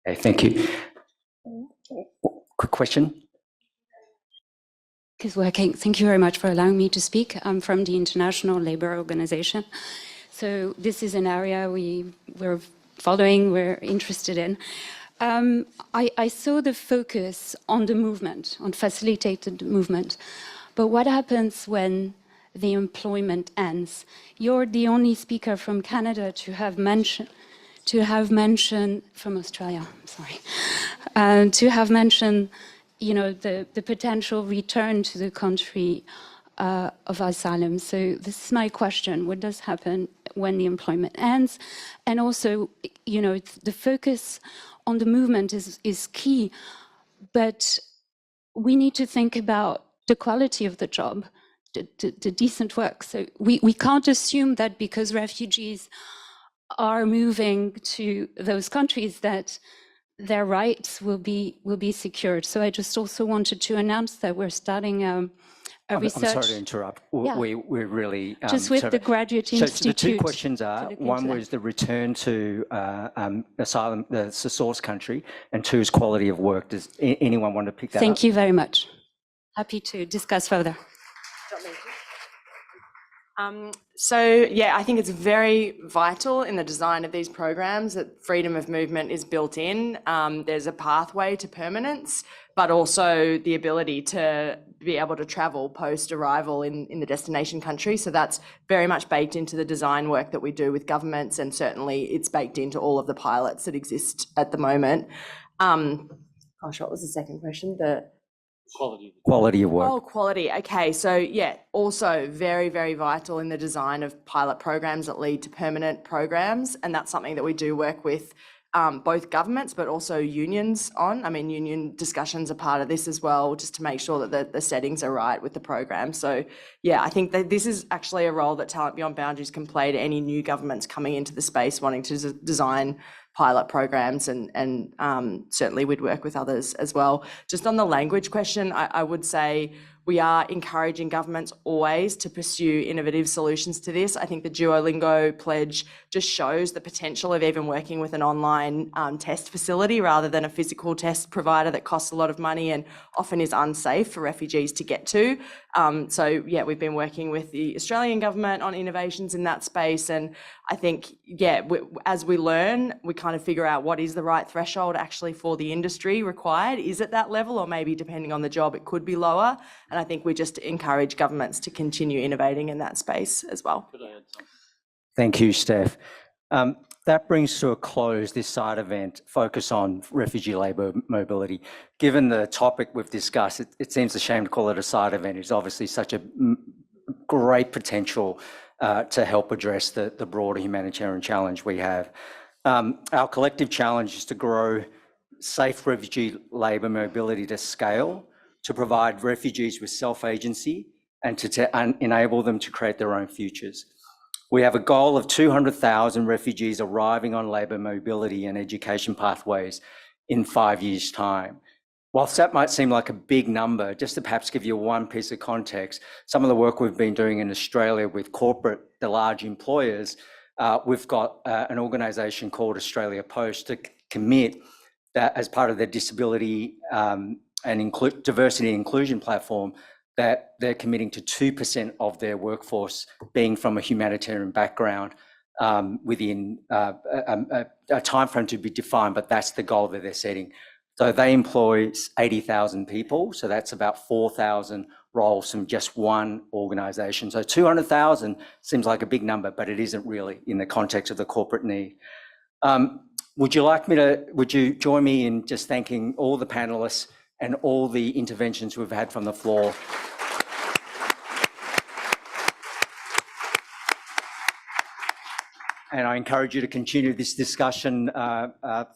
Okay, thank you. Quick question. is working. Thank you very much for allowing me to speak. I'm from the International Labour Organization. So this is an area we're following, we're interested in. I saw the focus on the movement, on facilitated movement. But what happens when the employment ends? You're the only speaker from Canada to have mentioned from Australia, I'm sorry, to have mentioned, you know, the potential return to the country of asylum. So this is my question: what does happen when the employment ends? And also, you know, the focus on the movement is key, but we need to think about the quality of the job, the decent work. So we can't assume that because refugees are moving to those countries that their rights will be secured. So I just also wanted to announce that we're starting a research. I'm sorry to interrupt. Yeah. We're really Just with the Graduate So Institute. the two questions are: look one into was the return to asylum, the source country, and two is quality of work. Does anyone want to pick that up? Thank you very much. Happy to discuss further. So yeah, I think it's very vital in the design of these programs that freedom of movement is built in. There's a pathway to permanence, but also the ability to be able to travel post-arrival in the destination country. So that's very much baked into the design work that we do with governments, and certainly it's baked into all of the pilots that exist at the moment. Gosh, what was the second question? Quality of work. Oh, quality. Okay. So yeah, also very, very vital in the design of pilot programs that lead to permanent programs. And that's something that we do work with both governments, but also unions on. I mean, union discussions are part of this as well, just to make sure that the settings are right with the program. So yeah, I think that this is actually a role that Talent Beyond Boundaries can play to any new governments coming into the space wanting to design pilot programs, and certainly we'd work with others as well. Just on the language question, I would say we are encouraging governments always to pursue innovative solutions to this. I think the Duolingo pledge just shows the potential of even working with an online test facility rather than a physical test provider that costs a lot of money and often is unsafe for refugees to get to. So yeah, we've been working with the Australian government on innovations in that space. And I think, yeah, as we learn, we kind of figure out what is the right threshold actually for the industry required. Is it that level, or maybe depending on the job, it could be lower? And I think we just encourage governments to continue innovating in that space as well. Thank you, Steph. That brings to a close this side event, focus on refugee labour mobility. Given the topic we've discussed, it seems a shame to call it a side event. It's obviously such a great potential to help address the broader humanitarian challenge we have. Our collective challenge is to grow safe refugee labour mobility to scale, to provide refugees with self-agency, and to enable them to create their own futures. We have a goal of 200,000 refugees arriving on labour mobility and education pathways in 5 years' time. Whilst that might seem like a big number, just to perhaps give you one piece of context, some of the work we've been doing in Australia with the large employers, we've got an organisation called Australia Post to commit that as part of their disability and diversity and inclusion platform, that they're committing to 2% of their workforce being from a humanitarian background within a timeframe to be defined, but that's the goal that they're setting. So they employ 80,000 people, so that's about 4,000 roles from just one organisation. So 200,000 seems like a big number, but it isn't really in the context of the corporate need. Would you join me in just thanking all the panellists and all the interventions we've had from the floor? And I encourage you to continue this discussion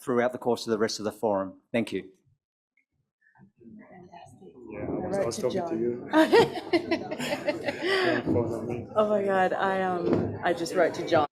throughout the course of the rest of the forum. Thank you. Yeah, I was talking to you. Oh my God, I just wrote to John.